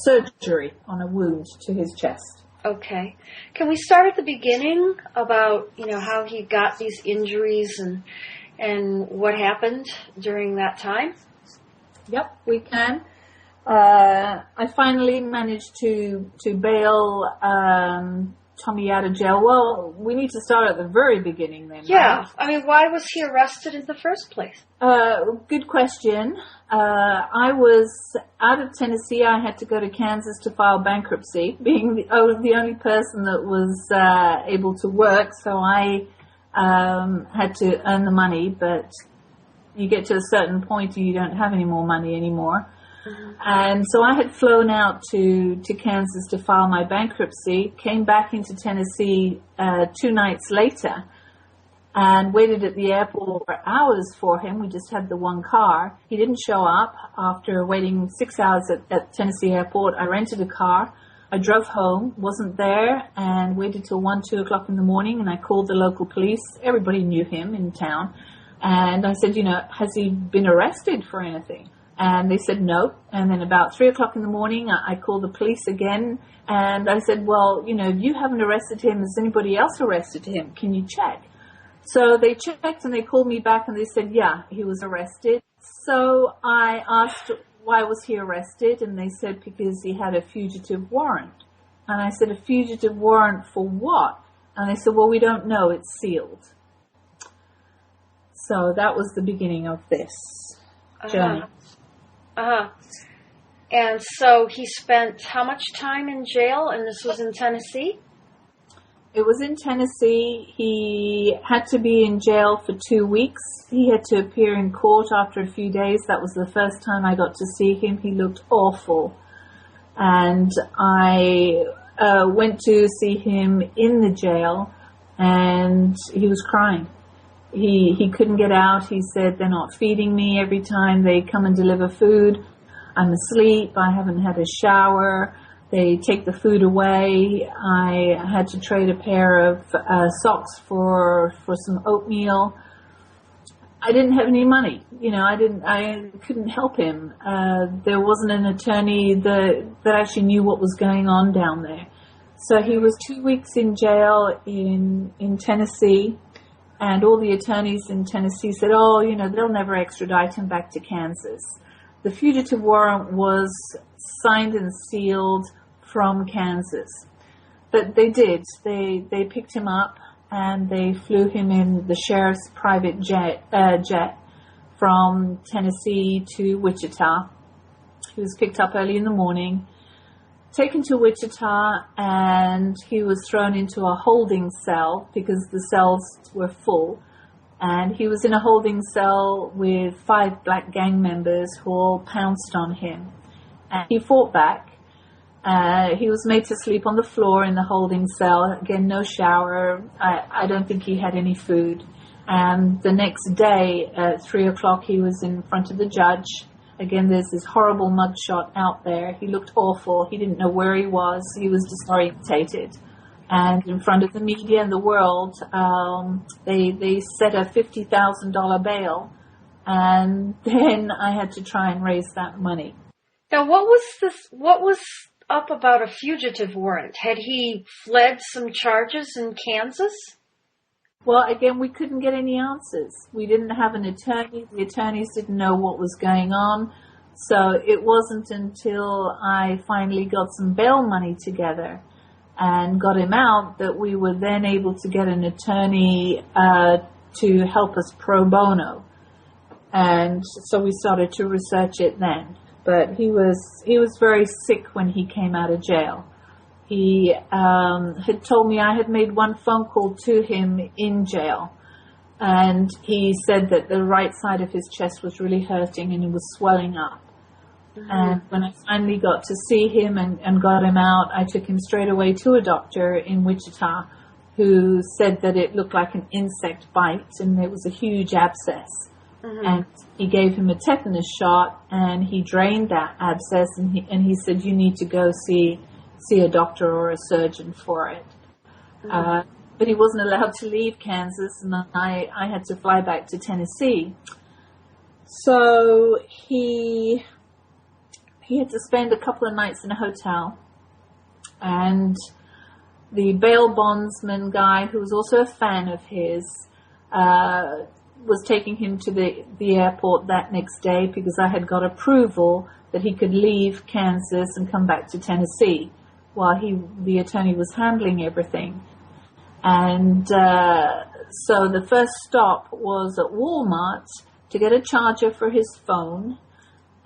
surgery on a wound to his chest. Okay. Can we start at the beginning about, how he got these injuries and what happened during that time? Yep, we can. I finally managed to bail Tommy out of jail. Well, we need to start at the very beginning then. Yeah. Right? I mean, why was he arrested in the first place? Good question. I was out of Tennessee. I had to go to Kansas to file bankruptcy, being the only person that was able to work. So I had to earn the money, but you get to a certain point and you don't have any more money anymore. Mm-hmm. And so I had flown out to Kansas to file my bankruptcy, came back into Tennessee 2 nights later, and waited at the airport for hours for him. We just had the one car. He didn't show up. After waiting 6 hours at Tennessee airport, I rented a car. I drove home, wasn't there, and waited till 1, 2 o'clock in the morning, and I called the local police. Everybody knew him in town. And I said, has he been arrested for anything? And they said no. And then about 3 o'clock in the morning, I called the police again. And I said, well, if you haven't arrested him, has anybody else arrested him? Can you check? So they checked and they called me back and they said, yeah, he was arrested. So I asked, why was he arrested? And they said, because he had a fugitive warrant. And I said, a fugitive warrant for what? And they said, well, we don't know. It's sealed. So that was the beginning of this journey. And so he spent how much time in jail? And this was in Tennessee? It was in Tennessee. He had to be in jail for 2 weeks. He had to appear in court after a few days. That was the first time I got to see him. He looked awful. And I went to see him in the jail, and he was crying. He couldn't get out. He said, they're not feeding me every time they come and deliver food. I'm asleep. I haven't had a shower. They take the food away. I had to trade a pair of socks for some oatmeal. I didn't have any money. I couldn't help him. There wasn't an attorney that actually knew what was going on down there. So he was 2 weeks in jail in Tennessee. And all the attorneys in Tennessee said, they'll never extradite him back to Kansas. The fugitive warrant was signed and sealed from Kansas. But they did. They picked him up and they flew him in the sheriff's private jet from Tennessee to Wichita. He was picked up early in the morning. taken to Wichita, and he was thrown into a holding cell because the cells were full. And he was in a holding cell with 5 black gang members who all pounced on him. And he fought back. He was made to sleep on the floor in the holding cell. Again, no shower. I don't think he had any food. And the next day at 3 o'clock, he was in front of the judge. Again, there's this horrible mugshot out there. He looked awful. He didn't know where he was. He was disorientated. And in front of the media and the world, they set a $50,000 bail. And then I had to try and raise that money. Now, what was up about a fugitive warrant? Had he fled some charges in Kansas? Well, again, we couldn't get any answers. We didn't have an attorney. The attorneys didn't know what was going on. So it wasn't until I finally got some bail money together and got him out that we were then able to get an attorney to help us pro bono. And so we started to research it then. But he was very sick when he came out of jail. He had told me I had made one phone call to him in jail. And he said that the right side of his chest was really hurting and it was swelling up. Mm-hmm. And when I finally got to see him and got him out, I took him straight away to a doctor in Wichita who said that it looked like an insect bite and it was a huge abscess. Mm-hmm. And he gave him a tetanus shot and he drained that abscess and he said, you need to go see a doctor or a surgeon for it. Mm-hmm. But he wasn't allowed to leave Kansas and I had to fly back to Tennessee. So he had to spend a couple of nights in a hotel, and the bail bondsman guy, who was also a fan of his, was taking him to the airport that next day because I had got approval that he could leave Kansas and come back to Tennessee while the attorney was handling everything. And so the first stop was at Walmart to get a charger for his phone.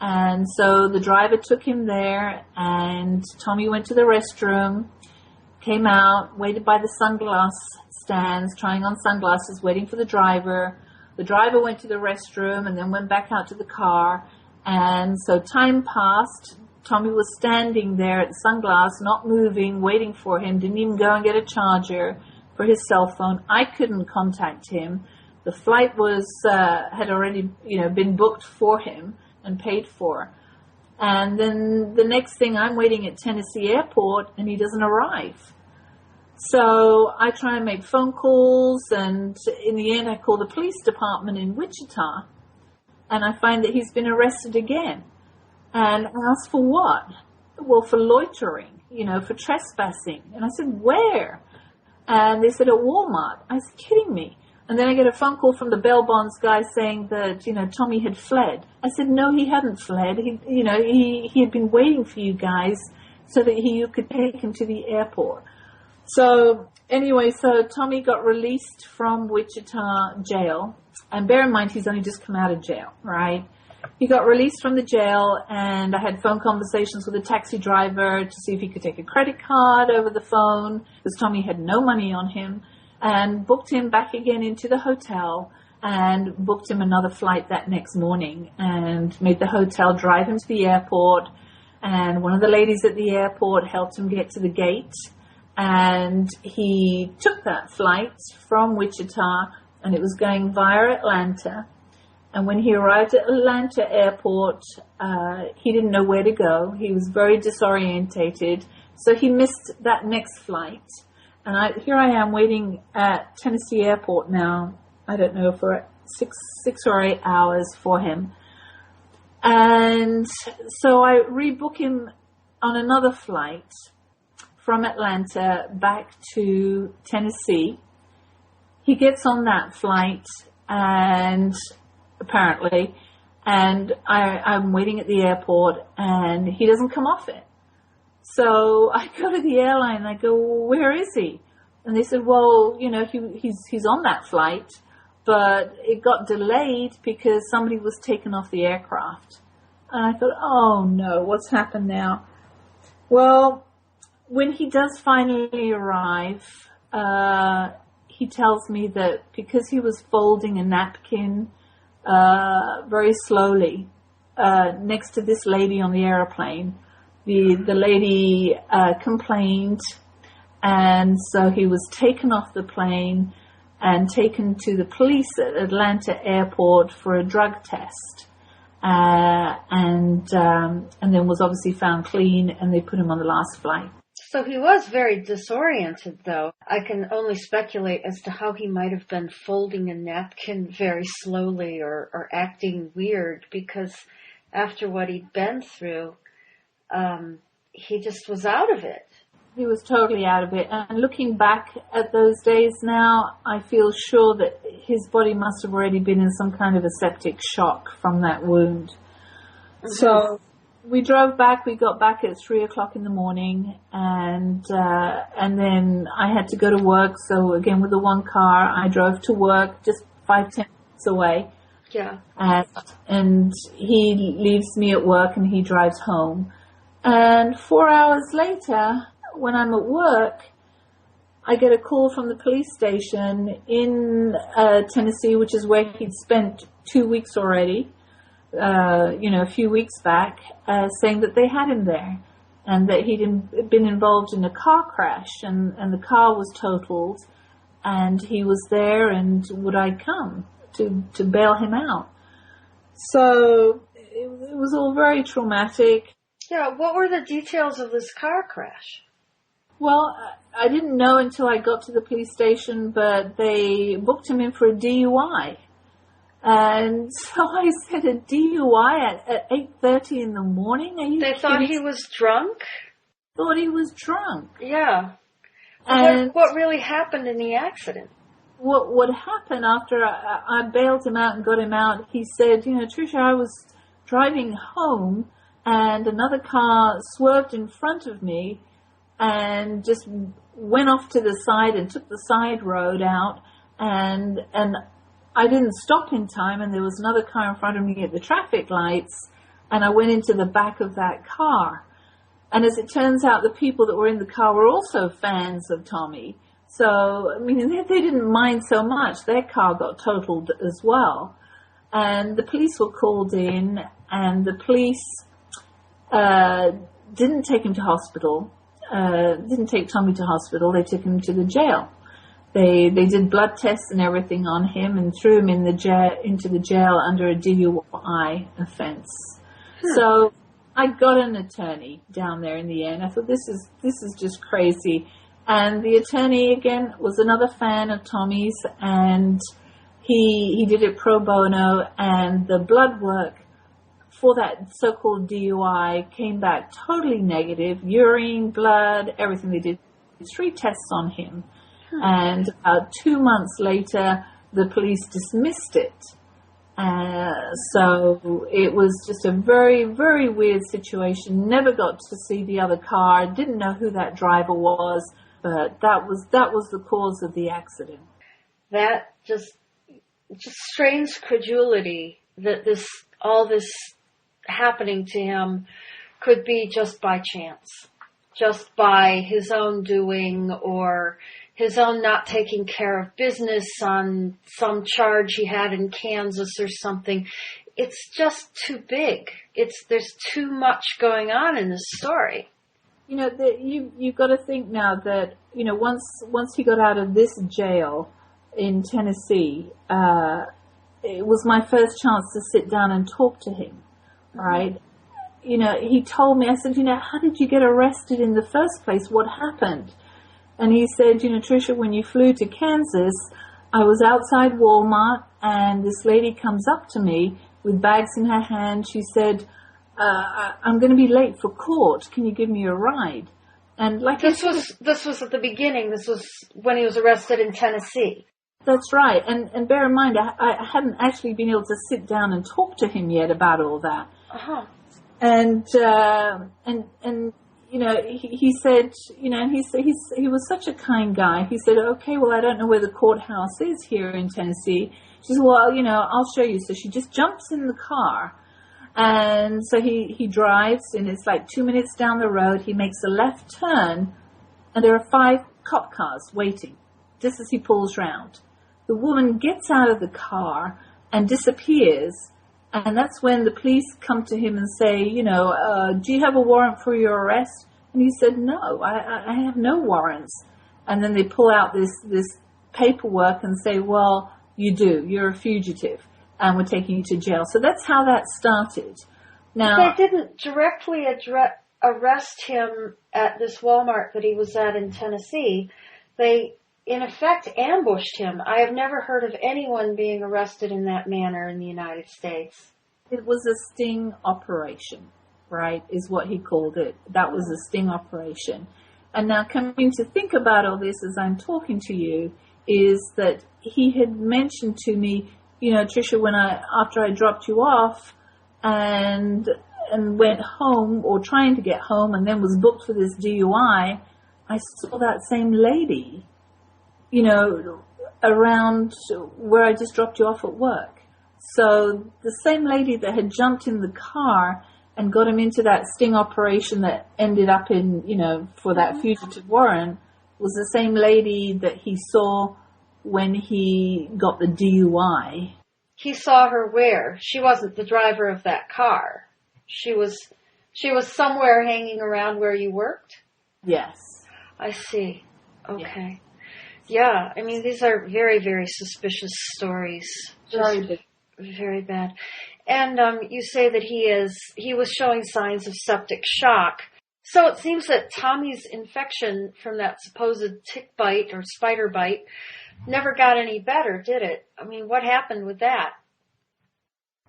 And so the driver took him there, and Tommy went to the restroom, came out, waited by the sunglass stands, trying on sunglasses, waiting for the driver. The driver went to the restroom and then went back out to the car. And so time passed. Tommy was standing there at the sunglass, not moving, waiting for him, didn't even go and get a charger for his cell phone. I couldn't contact him. The flight had already, been booked for him and paid for. And then the next thing, I'm waiting at Tennessee Airport and he doesn't arrive. So I try and make phone calls, and in the end I call the police department in Wichita, and I find that he's been arrested again. And I asked, for what? Well, for loitering, for trespassing. And I said, where? And they said, at Walmart. I said, kidding me? And then I get a phone call from the bail bonds guy saying that, Tommy had fled. I said, no, he hadn't fled. He had been waiting for you guys so that you could take him to the airport. So anyway, so Tommy got released from Wichita jail. And bear in mind, he's only just come out of jail, right? He got released from the jail, and I had phone conversations with a taxi driver to see if he could take a credit card over the phone, because Tommy had no money on him, and booked him back again into the hotel and booked him another flight that next morning and made the hotel drive him to the airport. And one of the ladies at the airport helped him get to the gate, and he took that flight from Wichita, and it was going via Atlanta. And when he arrived at Atlanta airport, he didn't know where to go. He was very disorientated, so he missed that next flight. And here I am waiting at Tennessee airport now, I don't know, for six or 8 hours for him. And so I rebook him on another flight from Atlanta back to Tennessee. He gets on that flight, and apparently, and I'm waiting at the airport, and he doesn't come off it. So I go to the airline and I go, well, where is he? And they said, well, he's on that flight, but it got delayed because somebody was taken off the aircraft. And I thought, oh no, what's happened now? Well, when he does finally arrive, he tells me that because he was folding a napkin very slowly next to this lady on the airplane, the lady complained, and so he was taken off the plane and taken to the police at Atlanta airport for a drug test. And then was obviously found clean, and they put him on the last flight. So he was very disoriented, though. I can only speculate as to how he might have been folding a napkin very slowly or acting weird, because after what he'd been through, he just was out of it. He was totally out of it. And looking back at those days now, I feel sure that his body must have already been in some kind of a septic shock from that wound. Mm-hmm. So we drove back. We got back at 3 o'clock in the morning, and then I had to go to work. So again, with the one car, I drove to work just 5-10 minutes away. Yeah. And he leaves me at work, and he drives home. And 4 hours later, when I'm at work, I get a call from the police station in Tennessee, which is where he'd spent 2 weeks already, a few weeks back, saying that they had him there and that he'd been involved in a car crash and the car was totaled and he was there and would I come to bail him out. So it was all very traumatic. Yeah, what were the details of this car crash? Well, I didn't know until I got to the police station, but they booked him in for a DUI. And so I said, a DUI at 8:30 in the morning? Are you They kidding? thought he was drunk? Thought he was drunk. Yeah. And what really happened in the accident? What happened after I bailed him out and got him out, he said, Trisha, I was driving home and another car swerved in front of me and just went off to the side and took the side road out, and I didn't stop in time, and there was another car in front of me at the traffic lights, and I went into the back of that car. And as it turns out, the people that were in the car were also fans of Tommy. So, I mean, they didn't mind so much. Their car got totaled as well. And the police were called in, and the police didn't take him to hospital. Didn't take Tommy to hospital. They took him to the jail. They did blood tests and everything on him and threw him into the jail under a DUI offense. So I got an attorney down there in the end. I thought this is just crazy. And the attorney again was another fan of Tommy's, and he did it pro bono, and the blood work for that so-called DUI came back totally negative. Urine, blood, everything. They did 3 tests on him. And about 2 months later, the police dismissed it. So it was just a very, very weird situation. Never got to see the other car. Didn't know who that driver was, but that was the cause of the accident. That just strains credulity that all this happening to him could be just by chance, just by his own doing or his own not taking care of business on some charge he had in Kansas or something. It's just too big. There's too much going on in this story. You've got to think now that, once he got out of this jail in Tennessee, it was my first chance to sit down and talk to him, right? He told me, I said, how did you get arrested in the first place? What happened? And he said, Trisha, when you flew to Kansas, I was outside Walmart and this lady comes up to me with bags in her hand. She said, I'm going to be late for court. Can you give me a ride? And this was at the beginning. This was when he was arrested in Tennessee. That's right. And bear in mind, I hadn't actually been able to sit down and talk to him yet about all that. Uh-huh. And he said, and he was such a kind guy. He said, okay, well, I don't know where the courthouse is here in Tennessee. She said, well, I'll show you. So she just jumps in the car And so he drives, and it's like 2 minutes down the road. He makes a left turn, and there are 5 cop cars waiting just as he pulls round. The woman gets out of the car and disappears, and that's when the police come to him and say, do you have a warrant for your arrest? And he said, no, I have no warrants. And then they pull out this paperwork and say, well, you do. You're a fugitive, and we're taking you to jail. So that's how that started. Now, they didn't directly arrest him at this Walmart that he was at in Tennessee. They, in effect, ambushed him. I have never heard of anyone being arrested in that manner in the United States. It was a sting operation, right, is what he called it. That was a sting operation. And now coming to think about all this as I'm talking to you is that he had mentioned to me, Trisha, after I dropped you off and went home or trying to get home and then was booked for this DUI, I saw that same lady, around where I just dropped you off at work. So the same lady that had jumped in the car and got him into that sting operation that ended up in, for that fugitive warrant was the same lady that he saw when he got the DUI. He saw her where? She wasn't the driver of that car. She was somewhere hanging around where you worked? Yes. I see. Okay. Yeah, I mean, these are very, very suspicious stories. Very bad. And you say that he was showing signs of septic shock. So it seems that Tommy's infection from that supposed tick bite or spider bite never got any better, did it? I mean, what happened with that?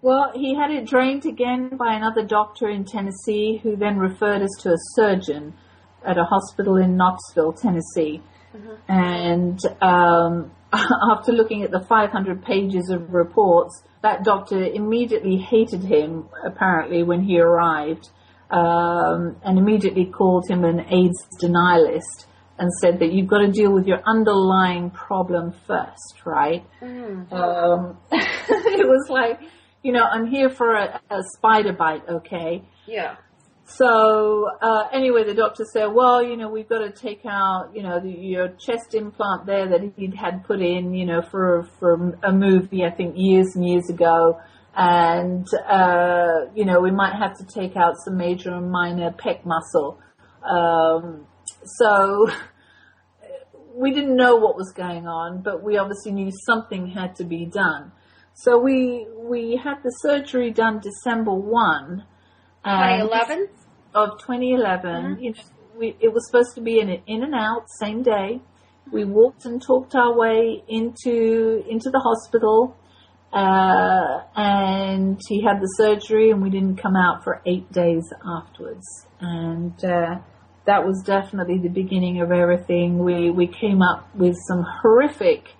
Well, he had it drained again by another doctor in Tennessee who then referred us to a surgeon at a hospital in Knoxville, Tennessee. Mm-hmm. And after looking at the 500 pages of reports, that doctor immediately hated him, apparently, when he arrived, and immediately called him an AIDS denialist and said that you've got to deal with your underlying problem first, right? Mm. It was like, I'm here for a spider bite, okay? Yeah. So anyway, the doctor said, well, we've got to take out, your chest implant there that he'd had put in, for a movie, I think years and years ago. And, we might have to take out some major and minor pec muscle. So we didn't know what was going on, but we obviously knew something had to be done. So we had the surgery done December 1. 2011? Of 2011. Mm-hmm. It was supposed to be in and out, same day. We walked and talked our way into the hospital, and he had the surgery, and we didn't come out for 8 days afterwards. And that was definitely the beginning of everything. We came up with some horrific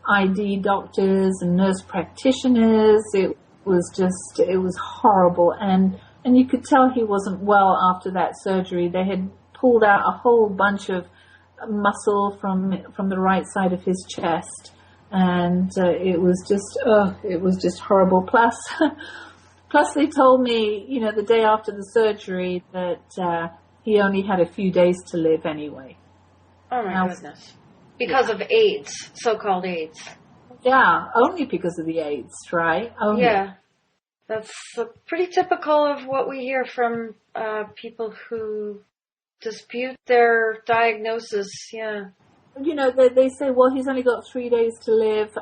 ID doctors and nurse practitioners. It was horrible, and you could tell he wasn't well after that surgery. They had pulled out a whole bunch of muscle from the right side of his chest, and it was just horrible. Plus they told me, the day after the surgery that he only had a few days to live anyway. Oh my goodness! Because of AIDS, so-called AIDS. Yeah, only because of the AIDS, right? Only. Yeah. That's pretty typical of what we hear from people who dispute their diagnosis, yeah. They say, well, he's only got 3 days to live,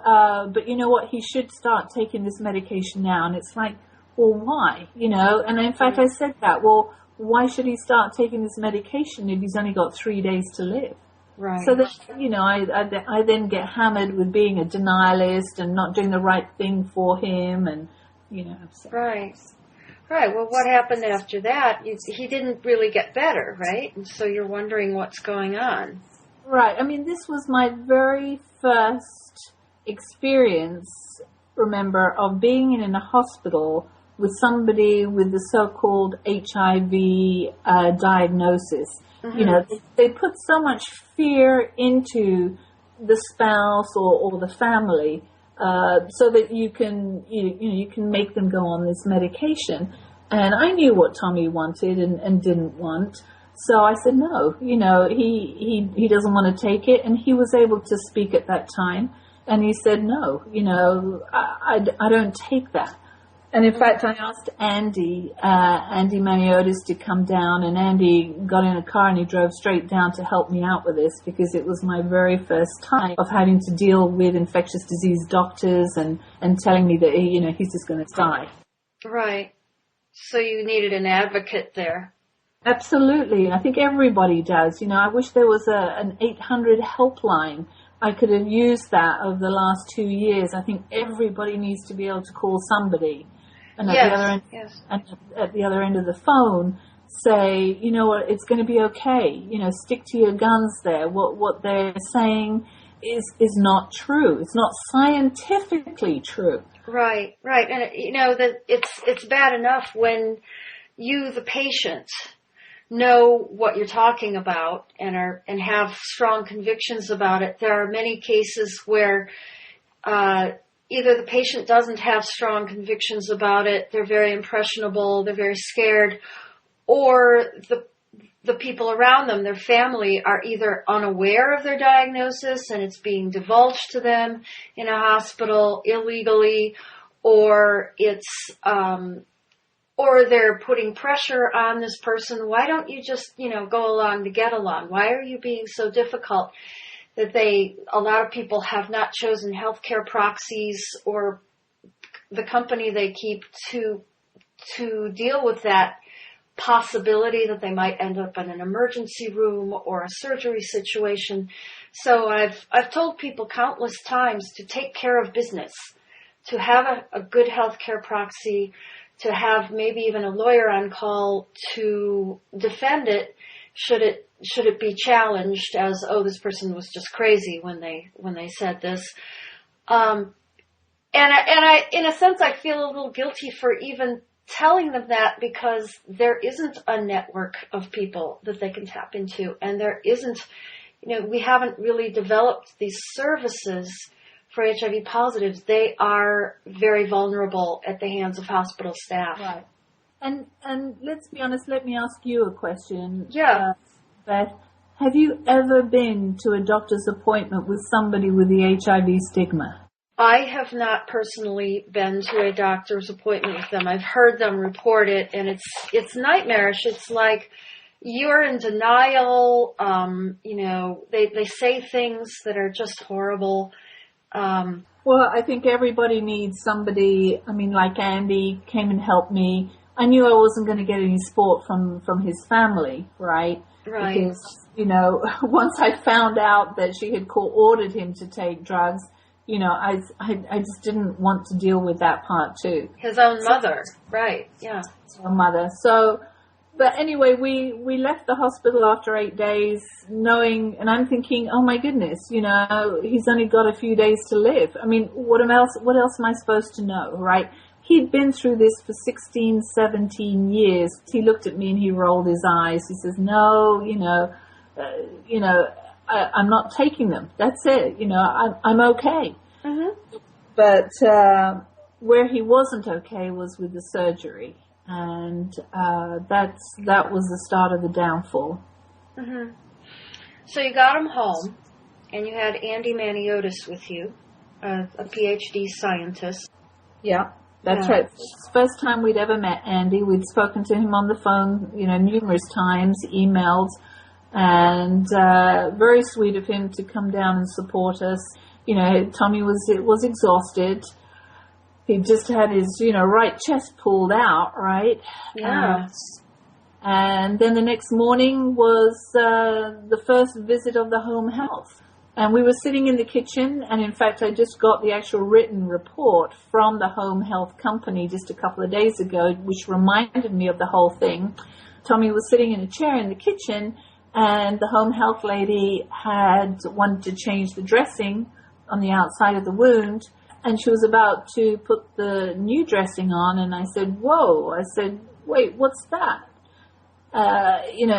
but you know what, he should start taking this medication now. And it's like, well, why? And in fact, I said that, well, why should he start taking this medication if he's only got 3 days to live? Right. So that, I then get hammered with being a denialist and not doing the right thing for him, and so. Right. Well, what happened after that? He didn't really get better, right? And so you're wondering what's going on. Right. I mean, this was my very first experience, remember, of being in a hospital with somebody with the so-called HIV diagnosis. Mm-hmm. They put so much fear into the spouse or the family so that you can make them go on this medication. And I knew what Tommy wanted and didn't want. So I said, no, he doesn't want to take it. And he was able to speak at that time. And he said, no, I don't take that. And in fact, I asked Andy Maniotis to come down, and Andy got in a car and he drove straight down to help me out with this, because it was my very first time of having to deal with infectious disease doctors and telling me that, he's just going to die. Right. So you needed an advocate there. Absolutely. I think everybody does. I wish there was an 800 helpline. I could have used that over the last 2 years. I think everybody needs to be able to call somebody. And at the other end of the phone, say, you know what, it's going to be okay. Stick to your guns there. What they're saying is not true. It's not scientifically true. Right. And that it's bad enough when you, the patient, know what you're talking about and have strong convictions about it. There are many cases where either the patient doesn't have strong convictions about it, they're very impressionable, they're very scared, or the people around them, their family, are either unaware of their diagnosis and it's being divulged to them in a hospital illegally, or it's or they're putting pressure on this person. Why don't you just, go along to get along? Why are you being so difficult? That a lot of people have not chosen healthcare proxies or the company they keep to deal with that possibility that they might end up in an emergency room or a surgery situation. So I've told people countless times to take care of business, to have a good healthcare proxy, to have maybe even a lawyer on call to defend it should it be challenged as, oh, this person was just crazy when they said this. And I, in a sense, I feel a little guilty for even telling them that, because there isn't a network of people that they can tap into, and there isn't, we haven't really developed these services for HIV positives. They are very vulnerable at the hands of hospital staff. Right. And let's be honest, let me ask you a question. Yeah. Beth, have you ever been to a doctor's appointment with somebody with the HIV stigma? I have not personally been to a doctor's appointment with them. I've heard them report it, and it's nightmarish. It's like you're in denial. They say things that are just horrible. Well, I think everybody needs somebody. Like Andy came and helped me. I knew I wasn't going to get any support from his family, right? Right. Because, once I found out that she had ordered him to take drugs, I just didn't want to deal with that part too. His own mother, right, yeah. His own mother. So, but anyway, we left the hospital after 8 days knowing, and I'm thinking, oh my goodness, he's only got a few days to live. What else am I supposed to know, right? He'd been through this for 16, 17 years. He looked at me and he rolled his eyes. He says, no, I'm not taking them. That's it. I'm okay. Mm-hmm. But where he wasn't okay was with the surgery. And that was the start of the downfall. Mm-hmm. So you got him home, and you had Andy Maniotis with you, a PhD scientist. Yeah. That's right. First time we'd ever met Andy. We'd spoken to him on the phone, numerous times, emailed, and very sweet of him to come down and support us. Tommy was exhausted. He just had his, right chest pulled out, right? Yeah. And then the next morning was the first visit of the home health. And we were sitting in the kitchen, and in fact, I just got the actual written report from the home health company just a couple of days ago, which reminded me of the whole thing. Tommy was sitting in a chair in the kitchen, and the home health lady had wanted to change the dressing on the outside of the wound, and she was about to put the new dressing on, and I said, whoa. I said, wait, what's that?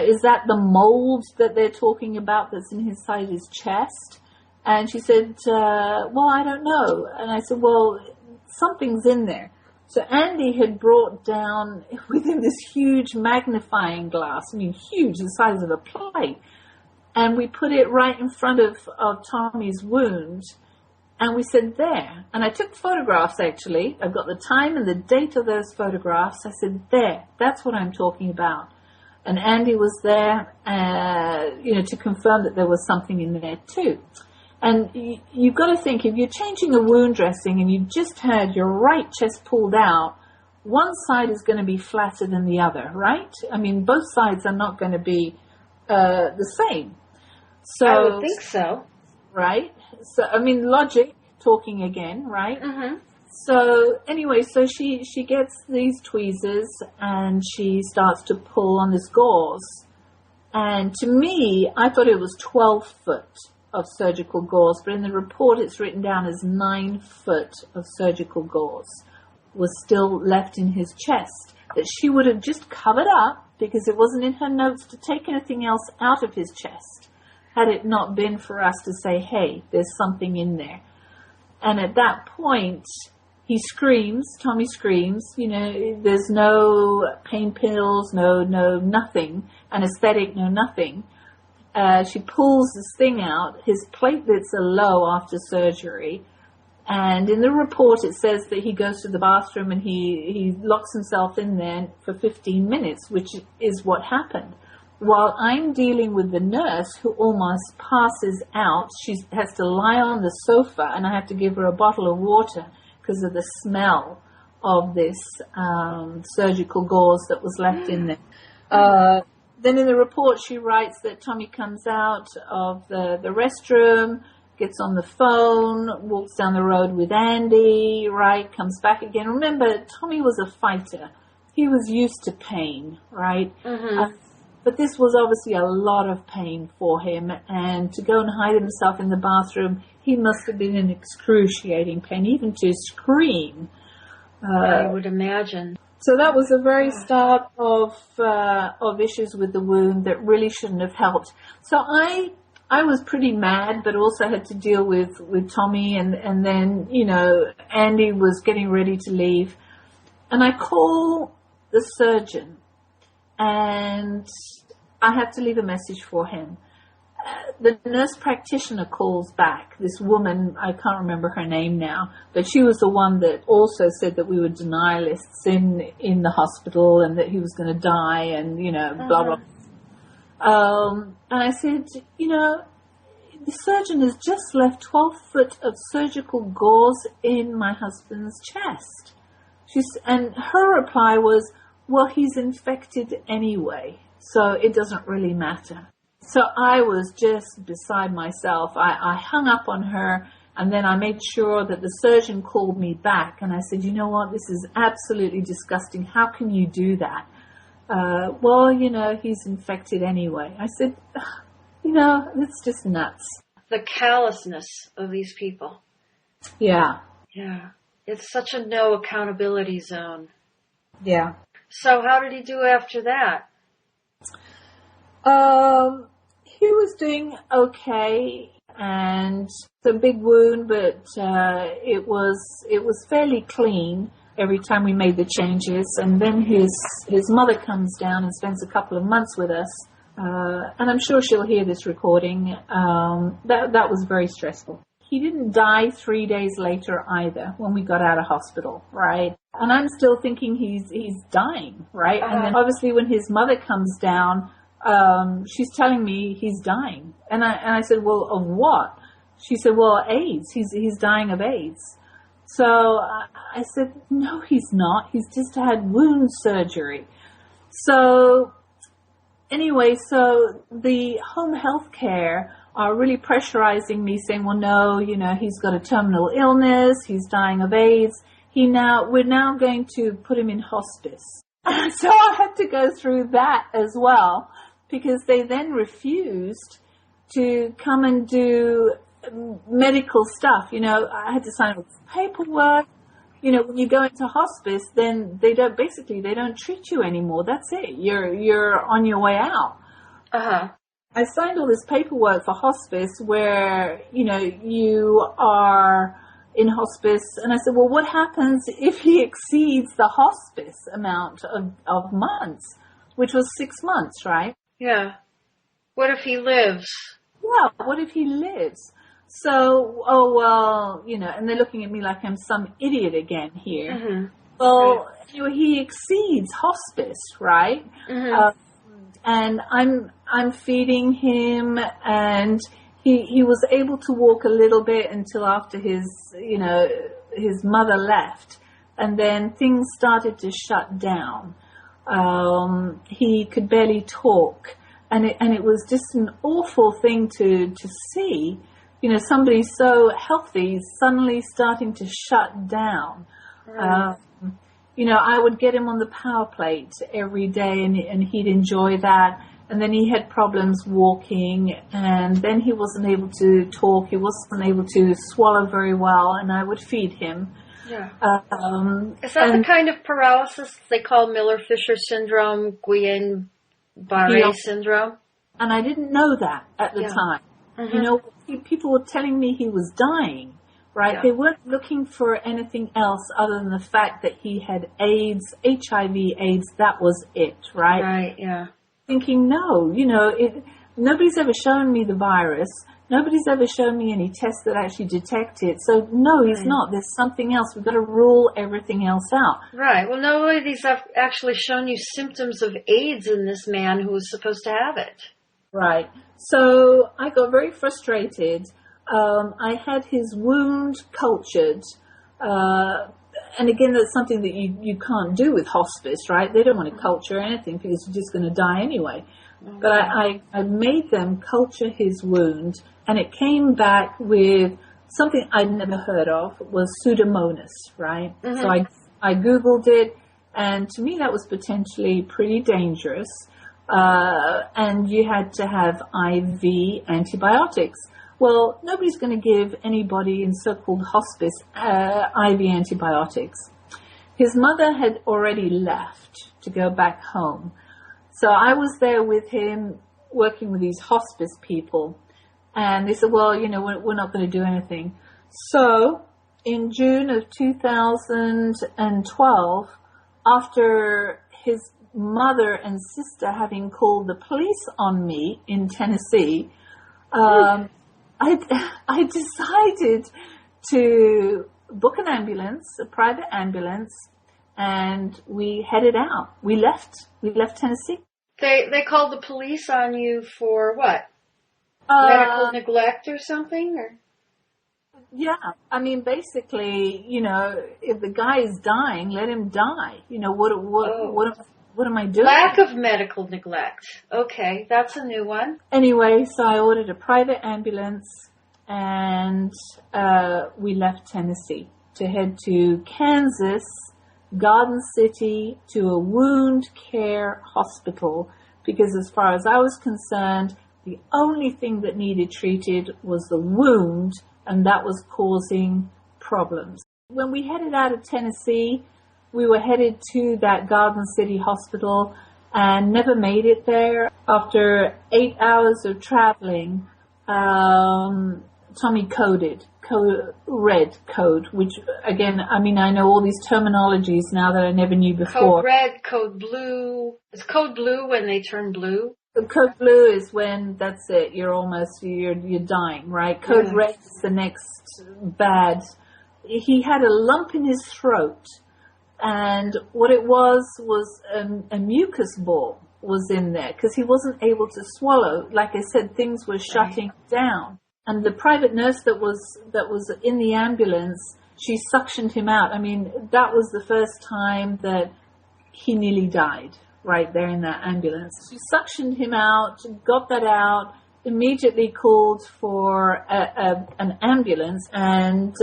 Is that the mold that they're talking about that's inside his chest? And she said, well, I don't know. And I said, well, something's in there. So Andy had brought down within this huge magnifying glass, I mean, huge, the size of a plate. And we put it right in front of Tommy's wound. And we said, there. And I took photographs, actually. I've got the time and the date of those photographs. I said, there. That's what I'm talking about. And Andy was there, to confirm that there was something in there, too. And you've got to think, if you're changing a wound dressing and you've just had your right chest pulled out, one side is going to be flatter than the other, right? I mean, both sides are not going to be the same. So I would think so. Right? So, I mean, logic, talking again, right? Mm-hmm. So, anyway, so she gets these tweezers and she starts to pull on this gauze. And to me, I thought it was 12 foot of surgical gauze, but in the report it's written down as 9 foot of surgical gauze was still left in his chest that she would have just covered up because it wasn't in her notes to take anything else out of his chest, had it not been for us to say, hey, there's something in there. And at that point, he screams, Tommy screams, there's no pain pills, no nothing, anesthetic, no nothing. She pulls this thing out. His platelets are low after surgery. And in the report, it says that he goes to the bathroom and he locks himself in there for 15 minutes, which is what happened. While I'm dealing with the nurse who almost passes out, she has to lie on the sofa and I have to give her a bottle of water because of the smell of this surgical gauze that was left in there. Then in the report, she writes that Tommy comes out of the restroom, gets on the phone, walks down the road with Andy, right, comes back again. Remember, Tommy was a fighter. He was used to pain, right? Mm-hmm. But this was obviously a lot of pain for him, and to go and hide himself in the bathroom, he must have been in excruciating pain, even to scream. I would imagine. So that was the very start of issues with the wound that really shouldn't have helped. So I was pretty mad, but also had to deal with Tommy, and then, Andy was getting ready to leave. And I call the surgeon, and I have to leave a message for him. The nurse practitioner calls back, this woman, I can't remember her name now, but she was the one that also said that we were denialists in the hospital and that he was going to die and, blah, blah. And I said, the surgeon has just left 12 foot of surgical gauze in my husband's chest. And her reply was, well, he's infected anyway, so it doesn't really matter. So I was just beside myself. I hung up on her, and then I made sure that the surgeon called me back. And I said, you know what, this is absolutely disgusting. How can you do that? Well, he's infected anyway. I said, it's just nuts. The callousness of these people. Yeah. Yeah. It's such a no accountability zone. Yeah. So how did he do after that? He was doing okay, and it's a big wound, but it was fairly clean every time we made the changes. And then his mother comes down and spends a couple of months with us, and I'm sure she'll hear this recording. That was very stressful. He didn't die 3 days later either when we got out of hospital, right? And I'm still thinking he's dying, right? And then obviously when his mother comes down, she's telling me he's dying. And I said, well, of what? She said, well, AIDS. He's dying of AIDS. So I said, no, he's not. He's just had wound surgery. So anyway, so the home health care are really pressurizing me, saying, well, no, he's got a terminal illness. He's dying of AIDS. We're now going to put him in hospice. So I had to go through that as well, because they then refused to come and do medical stuff. I had to sign paperwork. When you go into hospice, then they don't treat you anymore. That's it. You're on your way out. I signed all this paperwork for hospice where, you are in hospice. And I said, well, what happens if he exceeds the hospice amount of months, which was 6 months, right? Yeah. What if he lives? Yeah, what if he lives? So, and they're looking at me like I'm some idiot again here. Mm-hmm. Well, he exceeds hospice, right? Mm-hmm. And I'm feeding him, and he was able to walk a little bit until after his mother left, and then things started to shut down. He could barely talk, and it was just an awful thing to see. Somebody so healthy suddenly starting to shut down. Right. I would get him on the power plate every day, and he'd enjoy that. And then he had problems walking, and then he wasn't able to talk. He wasn't able to swallow very well, and I would feed him. Yeah. Is that the kind of paralysis they call Miller-Fisher syndrome, Guillain-Barré syndrome? And I didn't know that at the time. Mm-hmm. People were telling me he was dying. Right? Yeah. They weren't looking for anything else other than the fact that he had AIDS, HIV, AIDS. That was it, right? Right, yeah. Thinking, no, nobody's ever shown me the virus. Nobody's ever shown me any tests that actually detect it. So, no, he's not. There's something else. We've got to rule everything else out. Right. Well, nobody's actually shown you symptoms of AIDS in this man who was supposed to have it. Right. So, I got very frustrated. I had his wound cultured, and again, that's something that you can't do with hospice, right? They don't want to culture anything because you're just going to die anyway. Mm-hmm. But I made them culture his wound, and it came back with something I'd never heard of, was Pseudomonas, right? Mm-hmm. So I Googled it, and to me that was potentially pretty dangerous, and you had to have IV antibiotics. Well, nobody's going to give anybody in so-called hospice IV antibiotics. His mother had already left to go back home. So I was there with him working with these hospice people. And they said, well, we're not going to do anything. So in June of 2012, after his mother and sister having called the police on me in Tennessee, I decided to book an ambulance, a private ambulance, and we headed out. We left Tennessee. They called the police on you for what? Medical neglect or something? Or? Yeah. I mean, basically, if the guy is dying, let him die. What am I doing? Lack of medical neglect. Okay, that's a new one. Anyway, so I ordered a private ambulance, and we left Tennessee to head to Kansas, Garden City, to a wound care hospital, because as far as I was concerned, the only thing that needed treated was the wound, and that was causing problems. When we headed out of Tennessee, we were headed to that Garden City hospital and never made it there. After 8 hours of traveling, Tommy red code, which again, I mean, I know all these terminologies now that I never knew before. Code red, code blue. Is code blue when they turn blue? The code blue is when, that's it, you're dying, right? Code red is the next bad. He had a lump in his throat, and what it was a mucus ball was in there because he wasn't able to swallow. Like I said, things were shutting down. And the private nurse that was in the ambulance, she suctioned him out. I mean, that was the first time that he nearly died right there in that ambulance. She suctioned him out, got that out, immediately called for an ambulance, and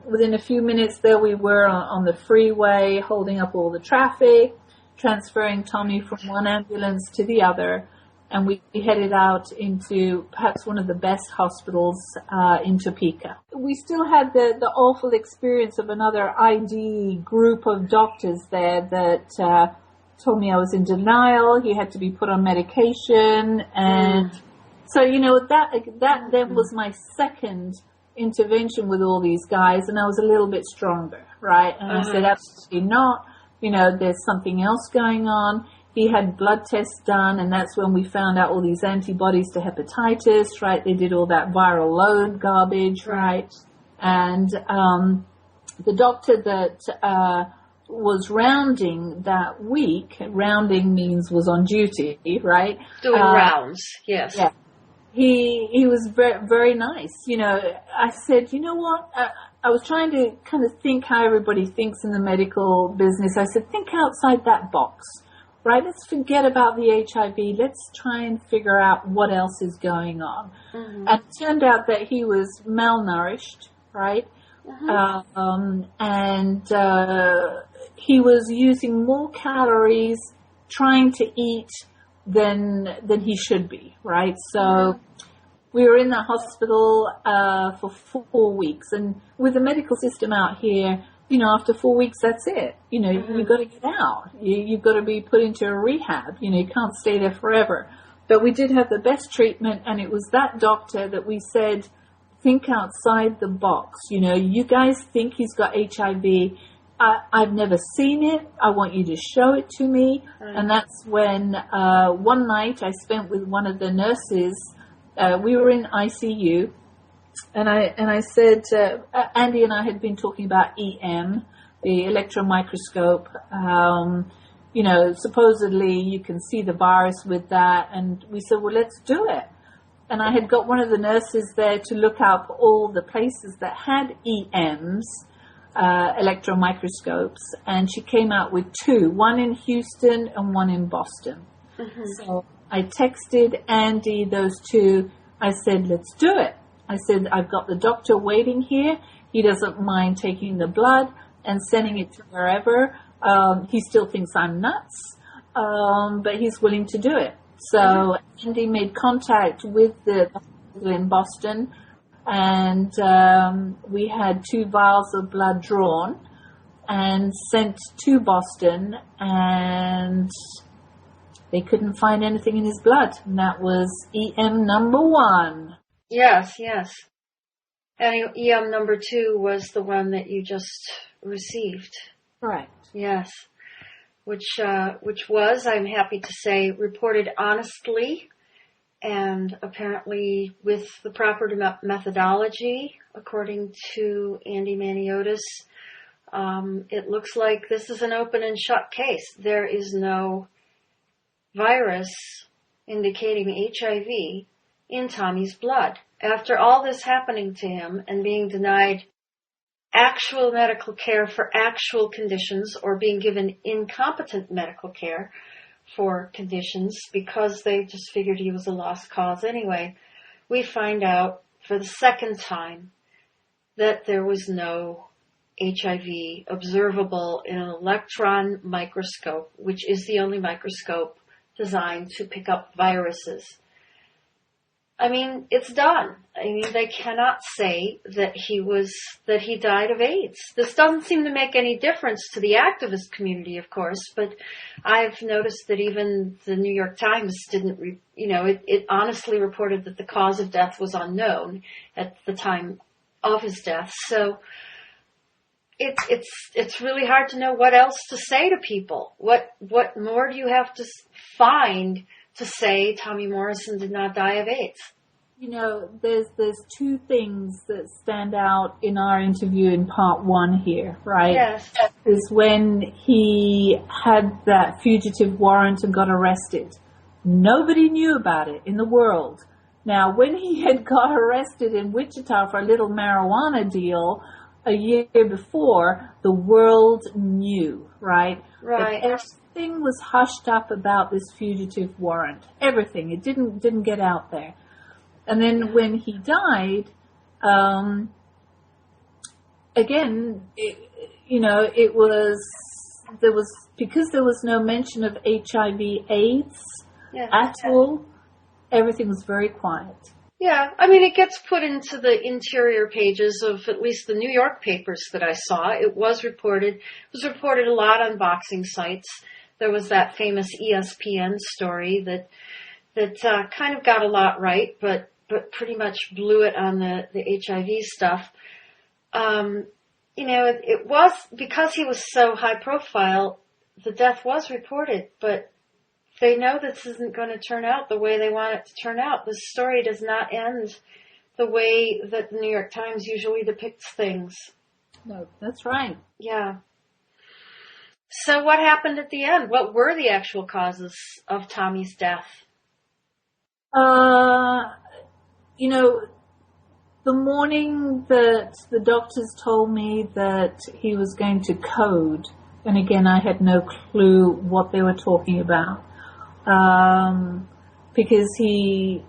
within a few minutes there we were on the freeway, holding up all the traffic, transferring Tommy from one ambulance to the other, and we headed out into perhaps one of the best hospitals in Topeka. We still had the awful experience of another ID group of doctors there that told me I was in denial. He had to be put on medication, and So, that then was my second intervention with all these guys, and I was a little bit stronger, right? And I said, absolutely not. There's something else going on. He had blood tests done, and that's when we found out all these antibodies to hepatitis, right? They did all that viral load garbage, right? And the doctor that was rounding that week, rounding means was on duty, right? Doing rounds, yes. Yeah. He was very, very nice. I said, you know what? I was trying to kind of think how everybody thinks in the medical business. I said, think outside that box, right? Let's forget about the HIV. Let's try and figure out what else is going on. Mm-hmm. And it turned out that he was malnourished, right? Mm-hmm. And he was using more calories trying to eat than he should be, right? So we were in the hospital for 4 weeks, and with the medical system out here, after 4 weeks, that's it. You've got to get out. You've got to be put into a rehab. You can't stay there forever. But we did have the best treatment, and it was that doctor that we said, think outside the box. You guys think he's got HIV. I've never seen it. I want you to show it to me. Right. And that's when one night I spent with one of the nurses. We were in ICU, and I said, Andy and I had been talking about EM, the electron microscope. Supposedly you can see the virus with that. And we said, well, let's do it. And I had got one of the nurses there to look up all the places that had EMs, electron microscopes, and she came out with 2, one in Houston and one in Boston. Mm-hmm. So I texted Andy those 2. I said, let's do it. I said, I've got the doctor waiting here. He doesn't mind taking the blood and sending it to wherever. He still thinks I'm nuts, but he's willing to do it. So Andy made contact with the hospital in Boston, and we had 2 vials of blood drawn and sent to Boston, and they couldn't find anything in his blood, and that was EM number 1. Yes. And EM number 2 was the one that you just received. Right. Yes. Which was, I'm happy to say, reported honestly and apparently with the proper methodology, according to Andy Maniotis. It looks like this is an open and shut case. There is no virus indicating HIV in Tommy's blood. After all this happening to him and being denied actual medical care for actual conditions or being given incompetent medical care for conditions because they just figured he was a lost cause anyway, we find out for the second time that there was no HIV observable in an electron microscope, which is the only microscope designed to pick up viruses. I mean, it's done. I mean, they cannot say that he died of AIDS. This doesn't seem to make any difference to the activist community, of course, but I've noticed that even the New York Times didn't, it honestly reported that the cause of death was unknown at the time of his death. So it's really hard to know what else to say to people. What more do you have to find to say Tommy Morrison did not die of AIDS? There's 2 things that stand out in our interview in part 1 here, right? Yes. Is when he had that fugitive warrant and got arrested. Nobody knew about it in the world. Now, when he had got arrested in Wichita for a little marijuana deal a year before, the world knew, right? Right. But everything was hushed up about this fugitive warrant. Everything. It didn't get out there. And then when he died, again, because there was no mention of HIV/AIDS at all, everything was very quiet. Yeah, I mean, it gets put into the interior pages of at least the New York papers that I saw. It was reported a lot on boxing sites. There was that famous ESPN story that that kind of got a lot right, but pretty much blew it on the HIV stuff. It was because he was so high profile, the death was reported, but they know this isn't going to turn out the way they want it to turn out. The story does not end the way that the New York Times usually depicts things. No, that's right. Yeah. So what happened at the end? What were the actual causes of Tommy's death? The morning that the doctors told me that he was going to code, and again, I had no clue what they were talking about, because he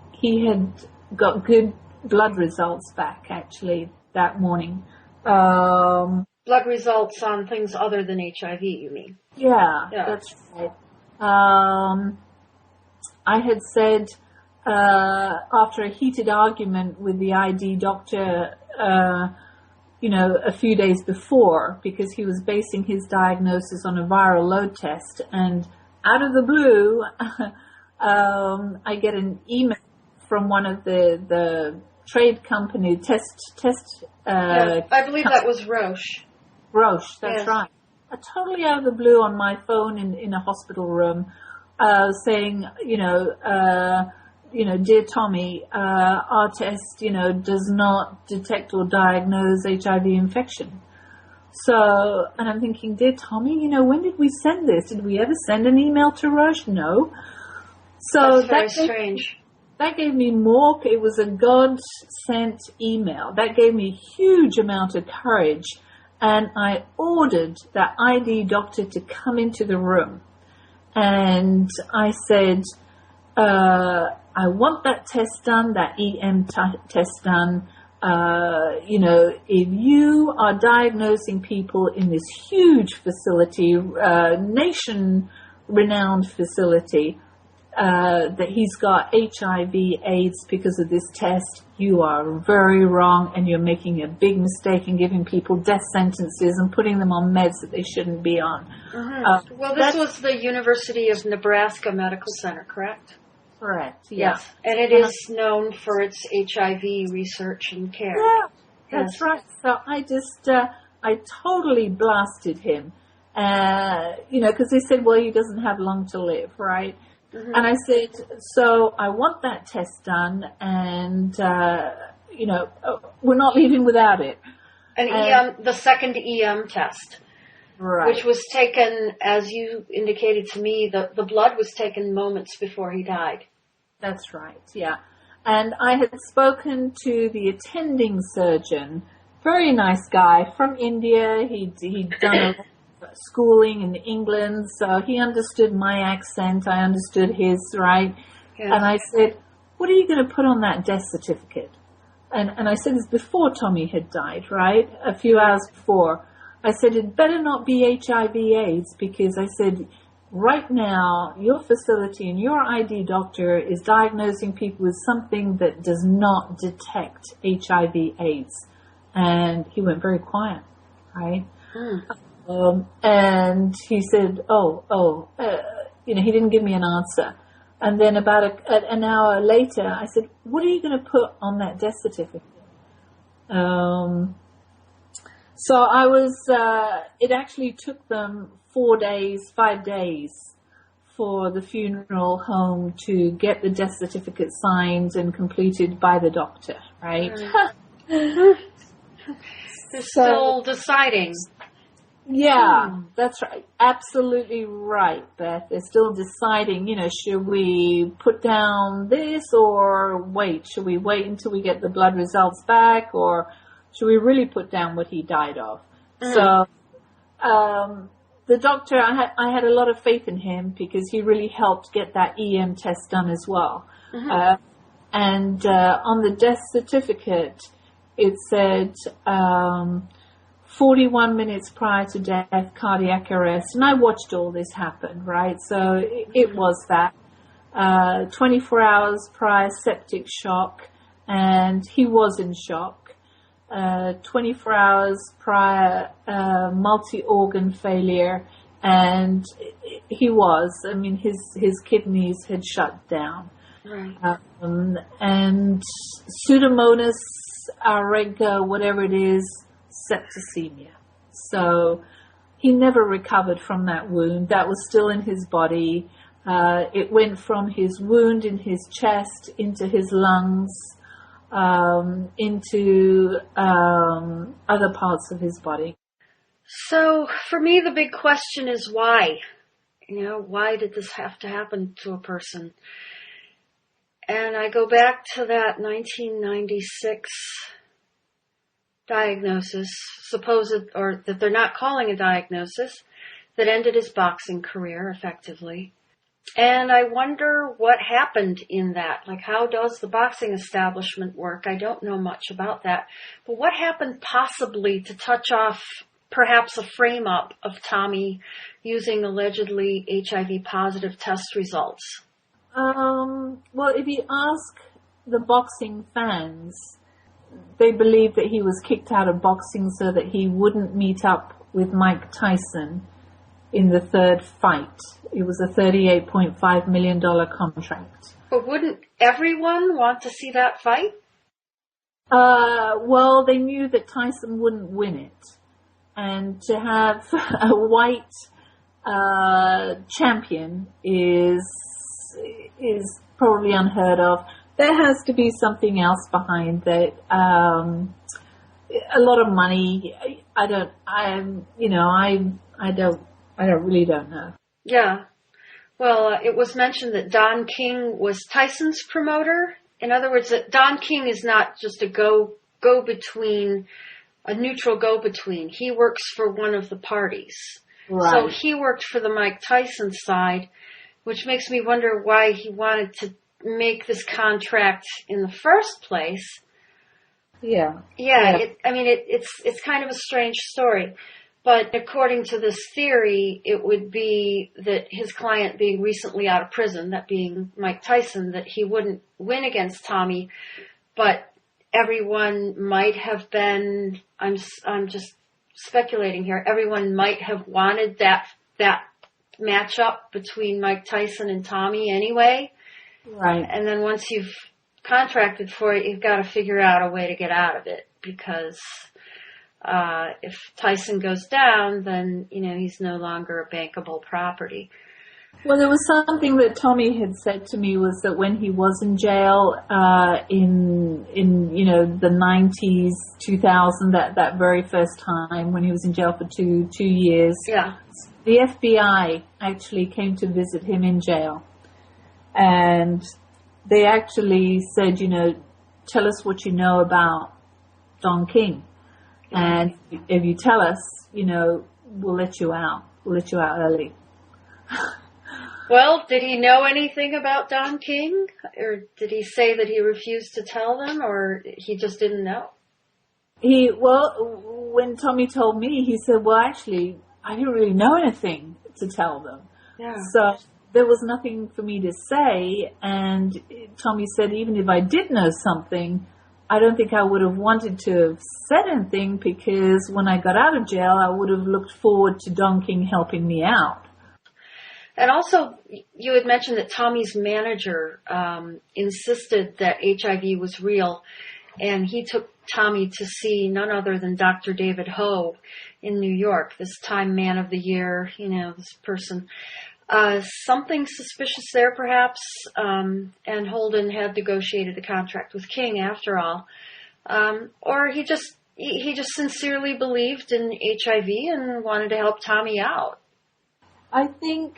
had got good blood results back, actually, that morning. Blood results on things other than HIV, you mean? Yeah. That's right. I had said, after a heated argument with the ID doctor, a few days before, because he was basing his diagnosis on a viral load test, and out of the blue, I get an email from one of the trade company test. I believe that was Roche. Roche, that's right. Totally out of the blue on my phone in a hospital room, saying, dear Tommy, our test, does not detect or diagnose HIV infection. So, and I'm thinking, dear Tommy, when did we send this? Did we ever send an email to Roche? No. So that's very strange. That gave me more, it was a God-sent email. That gave me a huge amount of courage. And I ordered that ID doctor to come into the room. And I said, I want that test done, that EM test done. If you are diagnosing people in this huge facility, nation-renowned facility, that he's got HIV, AIDS because of this test, you are very wrong, and you're making a big mistake in giving people death sentences and putting them on meds that they shouldn't be on. Mm-hmm. Well, this was the University of Nebraska Medical Center, correct? Correct, yeah. Yes, and it is known for its HIV research and care. Yeah, that's right. So I just, I totally blasted him, because they said, well, he doesn't have long to live, right? Mm-hmm. And I said, so I want that test done, and, we're not leaving without it. The second EM test. Right. Which was taken, as you indicated to me, the blood was taken moments before he died. That's right, yeah. And I had spoken to the attending surgeon, very nice guy from India. He'd done a schooling in England, so he understood my accent. I understood his, right? Yes. And I said, what are you going to put on that death certificate? And I said this before Tommy had died, right? A few hours before. I said, it better not be HIV AIDS, because I said, right now, your facility and your ID doctor is diagnosing people with something that does not detect HIV AIDS. And he went very quiet, right? And he said, he didn't give me an answer. And then about an hour later, I said, what are you going to put on that death certificate? So I was, it actually took them 5 days for the funeral home to get the death certificate signed and completed by the doctor, right? They're still deciding. Yeah, that's right. Absolutely right, Beth. They're still deciding, should we put down this or wait? Should we wait until we get the blood results back, or should we really put down what he died of? So, the doctor, I had a lot of faith in him, because he really helped get that EM test done as well. Mm-hmm. And on the death certificate, it said 41 minutes prior to death, cardiac arrest. And I watched all this happen, right? So it was that. 24 hours prior, septic shock, and he was in shock. 24 hours prior, multi-organ failure, and he was. I mean, his kidneys had shut down. Right. And Pseudomonas aeruginosa, whatever it is, septicemia. So he never recovered from that wound. That was still in his body. It went from his wound in his chest into his lungs, into other parts of his body. So for me, the big question is why? Why did this have to happen to a person? And I go back to that 1996 diagnosis, or that they're not calling a diagnosis, that ended his boxing career effectively. And I wonder what happened in that. Like, how does the boxing establishment work? I don't know much about that. But what happened possibly to touch off perhaps a frame-up of Tommy using allegedly HIV positive test results? Well, if you ask the boxing fans, they believe that he was kicked out of boxing so that he wouldn't meet up with Mike Tyson in the third fight. It was a $38.5 million contract. But wouldn't everyone want to see that fight? Well, they knew that Tyson wouldn't win it. And to have a white champion is probably unheard of. There has to be something else behind that. A lot of money. I really don't know. Yeah. Well, it was mentioned that Don King was Tyson's promoter. In other words, that Don King is not just a go-between, a neutral go-between. He works for one of the parties. Right. So he worked for the Mike Tyson side, which makes me wonder why he wanted to make this contract in the first place. Yeah. Yeah. It's kind of a strange story. But according to this theory, it would be that his client being recently out of prison, that being Mike Tyson, that he wouldn't win against Tommy, but everyone might have been, I'm just speculating here, everyone might have wanted that matchup between Mike Tyson and Tommy anyway. Right. And then once you've contracted for it, you've got to figure out a way to get out of it, because if Tyson goes down, then, he's no longer a bankable property. Well, there was something that Tommy had said to me, was that when he was in jail, in the 90s, 2000, that very first time when he was in jail for two years. Yeah. The FBI actually came to visit him in jail. And they actually said, tell us what you know about Don King. And if you tell us, we'll let you out. We'll let you out early. Well, did he know anything about Don King? Or did he say that he refused to tell them, or he just didn't know? When Tommy told me, he said, well, actually, I didn't really know anything to tell them. Yeah. So there was nothing for me to say. And Tommy said, even if I did know something, I don't think I would have wanted to have said anything, because when I got out of jail, I would have looked forward to Don King helping me out. And also, you had mentioned that Tommy's manager insisted that HIV was real, and he took Tommy to see none other than Dr. David Ho in New York, this Time Man of the Year, this person. Something suspicious there, perhaps, and Holden had negotiated the contract with King after all, or he just sincerely believed in HIV and wanted to help Tommy out. I think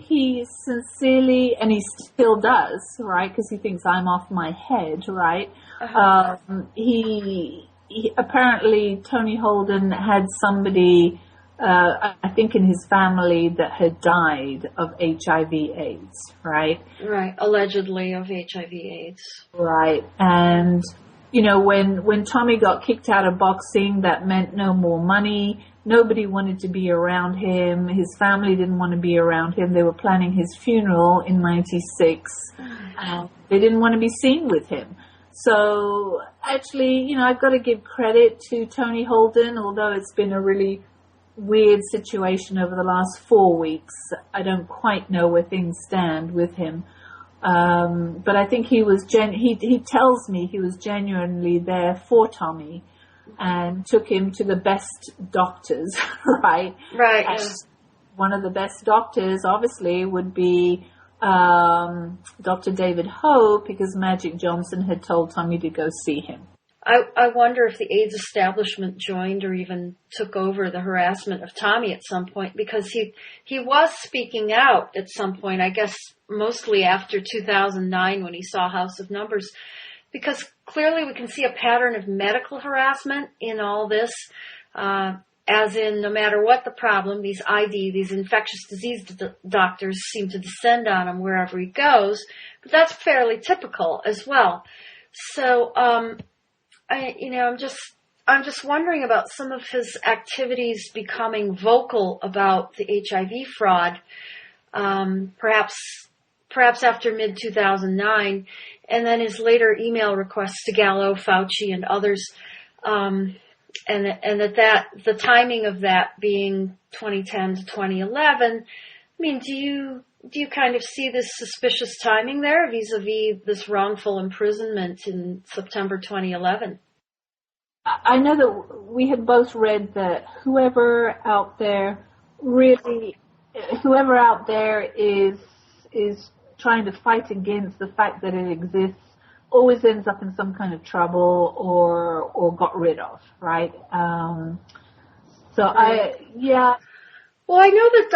he sincerely, and he still does, right? Because he thinks I'm off my head, right? Uh-huh. He apparently, Tony Holden had somebody, I think in his family, that had died of HIV/AIDS, right? Right, allegedly of HIV/AIDS. Right, and when Tommy got kicked out of boxing, that meant no more money. Nobody wanted to be around him. His family didn't want to be around him. They were planning his funeral in 96. They didn't want to be seen with him. So actually, I've got to give credit to Tony Holden, although it's been a really weird situation over the last 4 weeks. I don't quite know where things stand with him. But I think he was he tells me he was genuinely there for Tommy and took him to the best doctors, right? Right. And one of the best doctors, obviously, would be Dr. David Ho, because Magic Johnson had told Tommy to go see him. I wonder if the AIDS establishment joined or even took over the harassment of Tommy at some point, because he was speaking out at some point, I guess mostly after 2009 when he saw House of Numbers, because clearly we can see a pattern of medical harassment in all this, as in no matter what the problem, these infectious disease doctors seem to descend on him wherever he goes, but that's fairly typical as well. So, I'm just wondering about some of his activities becoming vocal about the HIV fraud, perhaps after mid-2009, and then his later email requests to Gallo, Fauci, and others, and that the timing of that being 2010 to 2011. I mean, do you kind of see this suspicious timing there vis-a-vis this wrongful imprisonment in September 2011? I know that we had both read that whoever out there is trying to fight against the fact that it exists always ends up in some kind of trouble or got rid of, right? Well, I know that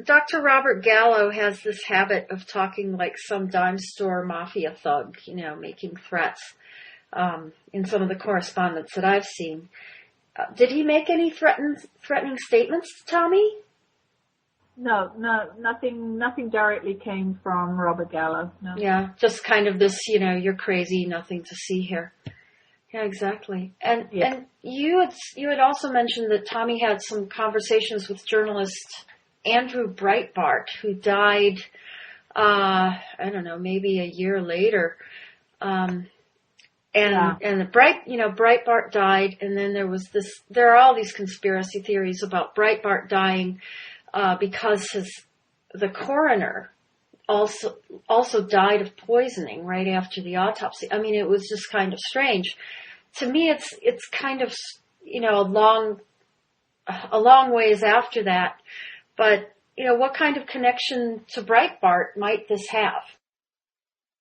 Dr. Robert Gallo has this habit of talking like some dime store mafia thug, making threats, in some of the correspondence that I've seen. Did he make any threatening statements to Tommy? No, nothing directly came from Robert Gallo. No. Yeah, just kind of this, you're crazy, nothing to see here. Yeah, exactly. And you had also mentioned that Tommy had some conversations with journalist Andrew Breitbart, who died, I don't know, maybe a year later. Breitbart died, and then there are all these conspiracy theories about Breitbart dying because the coroner also died of poisoning right after the autopsy. I mean, it was just kind of strange. To me, it's kind of, a long ways after that. But, what kind of connection to Breitbart might this have?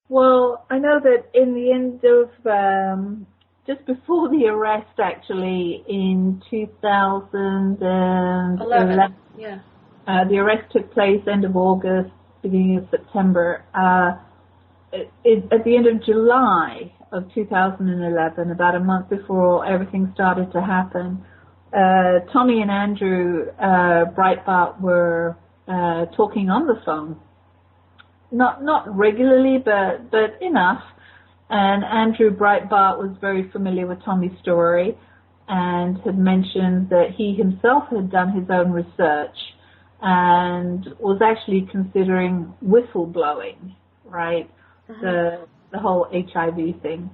Well, I know that in the end of, just before the arrest, actually, in 2011, yeah. The arrest took place end of August, beginning of September. At the end of July of 2011, about a month before everything started to happen, Tommy and Andrew Breitbart were talking on the phone. Not regularly, but enough. And Andrew Breitbart was very familiar with Tommy's story and had mentioned that he himself had done his own research and was actually considering whistleblowing, right? Uh-huh. The whole HIV thing.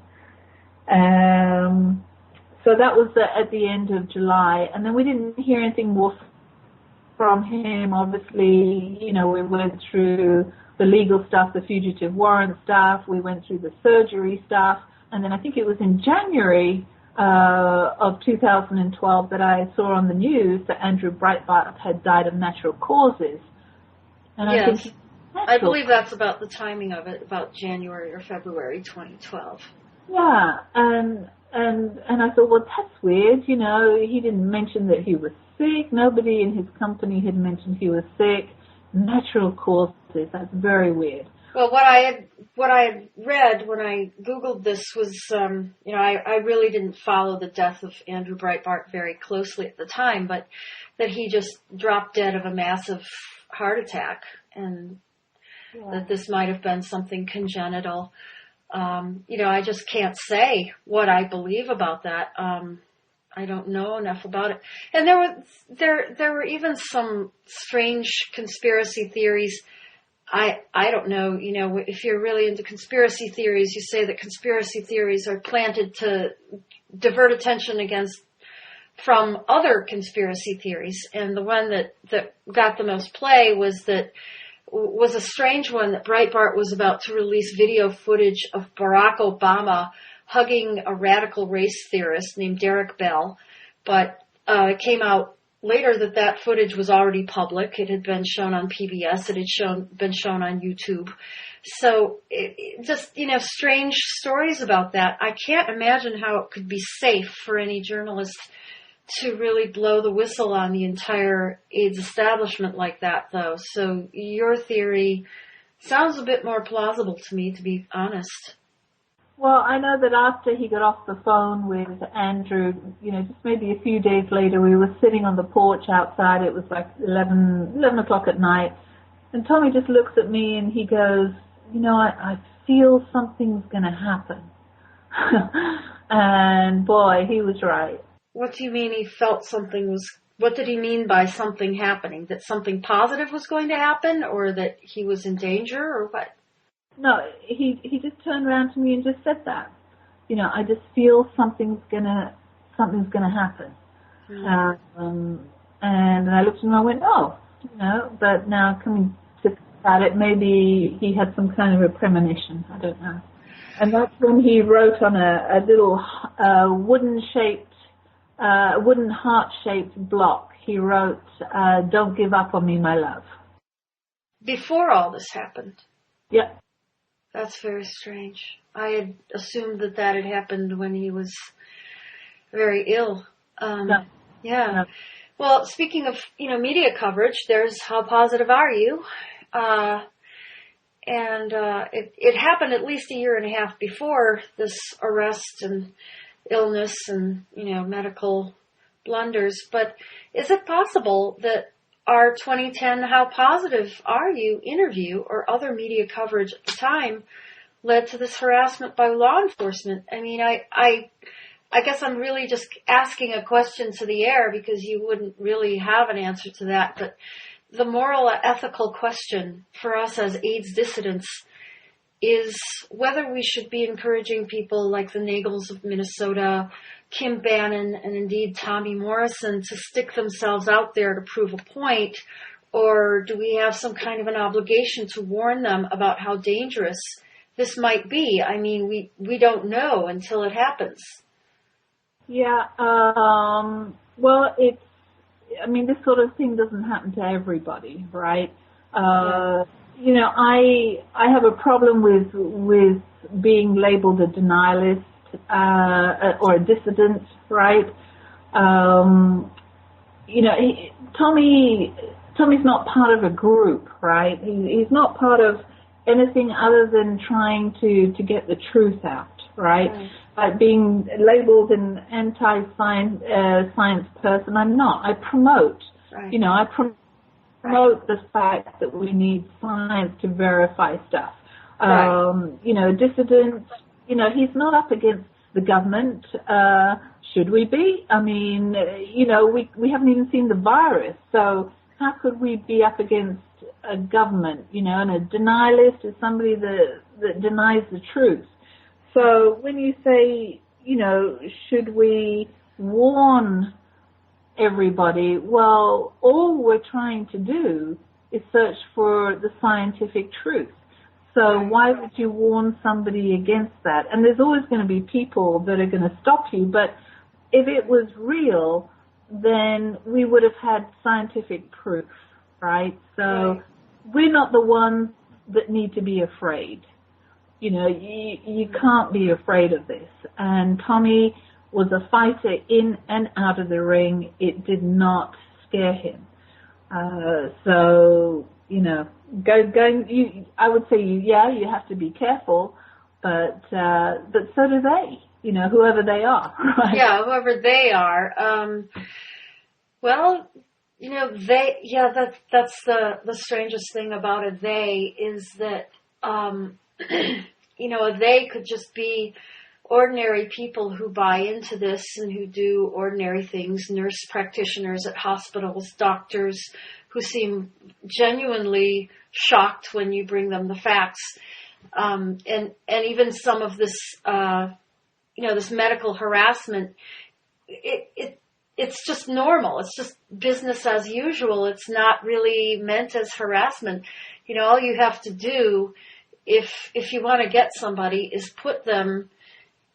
So that was at the end of July, and then we didn't hear anything more from him. Obviously, we went through the legal stuff, the fugitive warrant stuff, we went through the surgery stuff, and then I think it was in January of 2012 that I saw on the news that Andrew Breitbart had died of natural causes. And yes. I believe that's about the timing of it, about January or February 2012. Yeah, and I thought, well, that's weird. He didn't mention that he was sick. Nobody in his company had mentioned he was sick. Natural causes. That's very weird. Well, what I had read when I Googled this was, I really didn't follow the death of Andrew Breitbart very closely at the time, but that he just dropped dead of a massive heart attack, and that this might have been something congenital. I just can't say what I believe about that. I don't know enough about it. And there were even some strange conspiracy theories. I don't know, if you're really into conspiracy theories, you say that conspiracy theories are planted to divert attention from other conspiracy theories. And the one that got the most play was that was a strange one that Breitbart was about to release video footage of Barack Obama hugging a radical race theorist named Derek Bell, but it came out later that footage was already public. It had been shown on PBS. It had been shown on YouTube. So just, strange stories about that. I can't imagine how it could be safe for any journalist to really blow the whistle on the entire AIDS establishment like that, though. So your theory sounds a bit more plausible to me, to be honest. Well, I know that after he got off the phone with Andrew, just maybe a few days later, we were sitting on the porch outside. It was like 11 o'clock at night. And Tommy just looks at me and he goes, I feel something's going to happen. And boy, he was right. What do you mean he felt what did he mean by something happening? That something positive was going to happen, or that he was in danger, or what? No, he just turned around to me and just said that. I just feel something's gonna happen. Mm-hmm. And I looked at him and I went, but now coming to think about it, maybe he had some kind of a premonition. I don't know. And that's when he wrote on a little wooden heart-shaped block. He wrote, "Don't give up on me, my love." Before all this happened? Yeah. That's very strange. I had assumed that had happened when he was very ill. No. Yeah. No. Well, speaking of, media coverage, there's How Positive Are You? It happened at least a year and a half before this arrest and illness and, medical blunders. But is it possible that our 2010 How Positive Are You interview or other media coverage at the time led to this harassment by law enforcement? I mean, I guess I'm really just asking a question to the air because you wouldn't really have an answer to that. But the moral or ethical question for us as AIDS dissidents is whether we should be encouraging people like the Nagels of Minnesota, Kim Bannon, and indeed Tommy Morrison to stick themselves out there to prove a point, or do we have some kind of an obligation to warn them about how dangerous this might be? I mean, we don't know until it happens. Yeah, well, this sort of thing doesn't happen to everybody, right? Yeah. I have a problem with being labeled a denialist or a dissident, right? Tommy's not part of a group, right? He's not part of anything other than trying to get the truth out, right? Like being labeled an anti-science science person, I'm not. I promote, I promote the fact that we need science to verify stuff. Dissidents, he's not up against the government. Should we be? I mean, we haven't even seen the virus, so how could we be up against a government, and a denialist is somebody that denies the truth. So when you say, should we warn everybody? Well, all we're trying to do is search for the scientific truth. So why would you warn somebody against that? And there's always going to be people that are going to stop you, but if it was real, then we would have had scientific proof, right? So we're not the ones that need to be afraid. You can't be afraid of this. And Tommy was a fighter in and out of the ring. It did not scare him. I would say, you have to be careful, but so do they, whoever they are. Right? Yeah, whoever they are. That's the strangest thing about a they is that, a they could just be ordinary people who buy into this and who do ordinary things, nurse practitioners at hospitals, doctors who seem genuinely shocked when you bring them the facts. And even some of this, this medical harassment, it's just normal. It's just business as usual. It's not really meant as harassment. You know, all you have to do if you want to get somebody is put them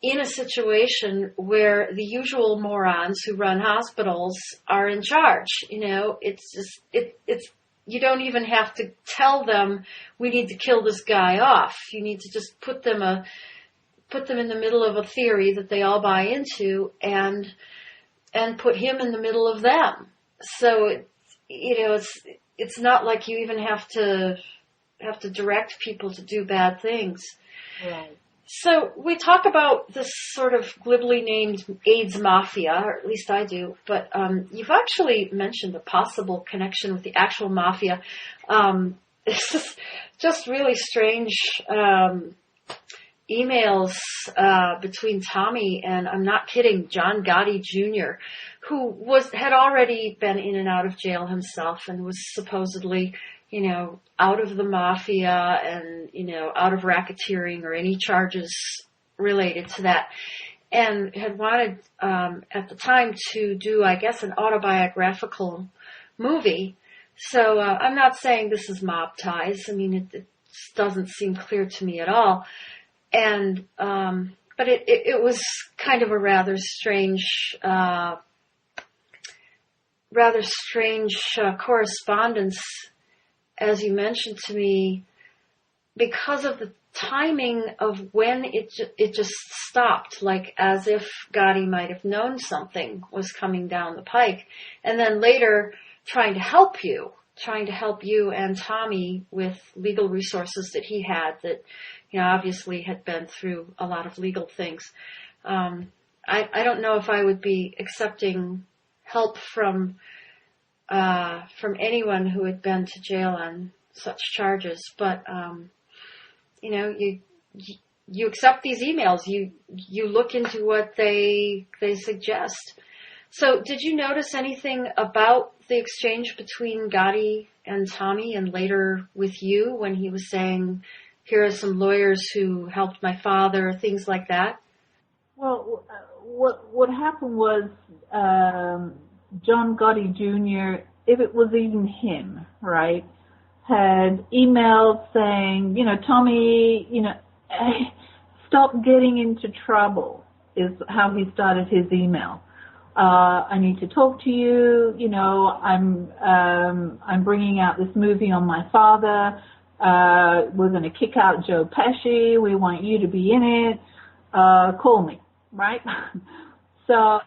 in a situation where the usual morons who run hospitals are in charge. You know, it's just, it's, you don't even have to tell them we need to kill this guy off. You need to just put them in the middle of a theory that they all buy into and put him in the middle of them. So, it's not like you even have to direct people to do bad things. Right. So we talk about this sort of glibly named AIDS mafia, or at least I do, but you've actually mentioned a possible connection with the actual mafia. This is just really strange emails between Tommy and, I'm not kidding, John Gotti Jr., who had already been in and out of jail himself and was supposedly, out of the mafia and, out of racketeering or any charges related to that, and had wanted at the time to do, I guess, an autobiographical movie. So I'm not saying this is mob ties. I mean, it doesn't seem clear to me at all. And but it was kind of a rather strange correspondence, as you mentioned to me, because of the timing of when it just stopped, like as if Gotti might have known something was coming down the pike, and then later trying to help you and Tommy with legal resources that he had that, obviously had been through a lot of legal things. I don't know if I would be accepting help from anyone who had been to jail on such charges, but you accept these emails. You look into what they suggest. So, did you notice anything about the exchange between Gotti and Tommy, and later with you, when he was saying, "Here are some lawyers who helped my father," things like that? Well, what happened was John Gotti Jr., if it was even him, right, had emailed saying, Tommy, stop getting into trouble, is how he started his email. I need to talk to you. I'm bringing out this movie on my father. We're going to kick out Joe Pesci. We want you to be in it. Call me, right? So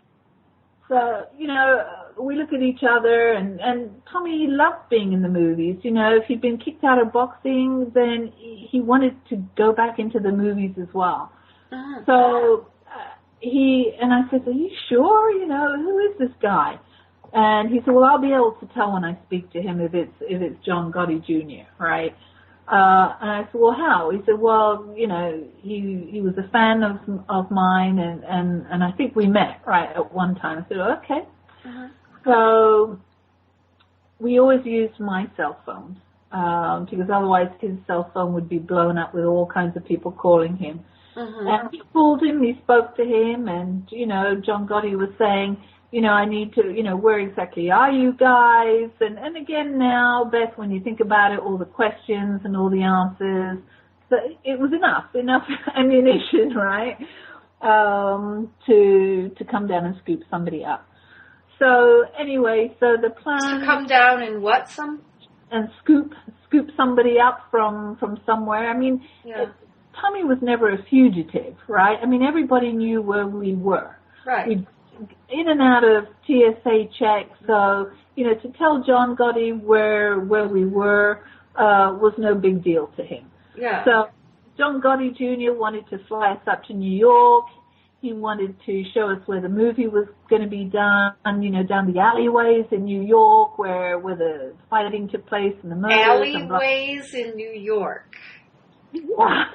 we look at each other, and Tommy loved being in the movies. If he'd been kicked out of boxing, then he wanted to go back into the movies as well. Uh-huh. So I said, "Are you sure? Who is this guy?" And he said, "Well, I'll be able to tell when I speak to him if it's John Gotti Jr., right?" And I said, "Well, how?" He said, "Well, he was a fan of mine, and I think we met, right, at one time." I said, "Okay." Uh-huh. So we always used my cell phone, because otherwise his cell phone would be blown up with all kinds of people calling him. Uh-huh. And he called him, he spoke to him, and, John Gotti was saying, I need to, where exactly are you guys? And again now, Beth, when you think about it, all the questions and all the answers, so it was enough ammunition, right, to come down and scoop somebody up. So anyway, so the plan... To come down and what, and scoop somebody up from somewhere. Yeah. Tommy was never a fugitive, right? Everybody knew where we were. Right. We'd in and out of TSA checks, so, to tell John Gotti where we were was no big deal to him. Yeah. So John Gotti Jr. wanted to fly us up to New York. He wanted to show us where the movie was going to be done, down the alleyways in New York where the fighting took place and the murders. Alleyways in New York. Yeah.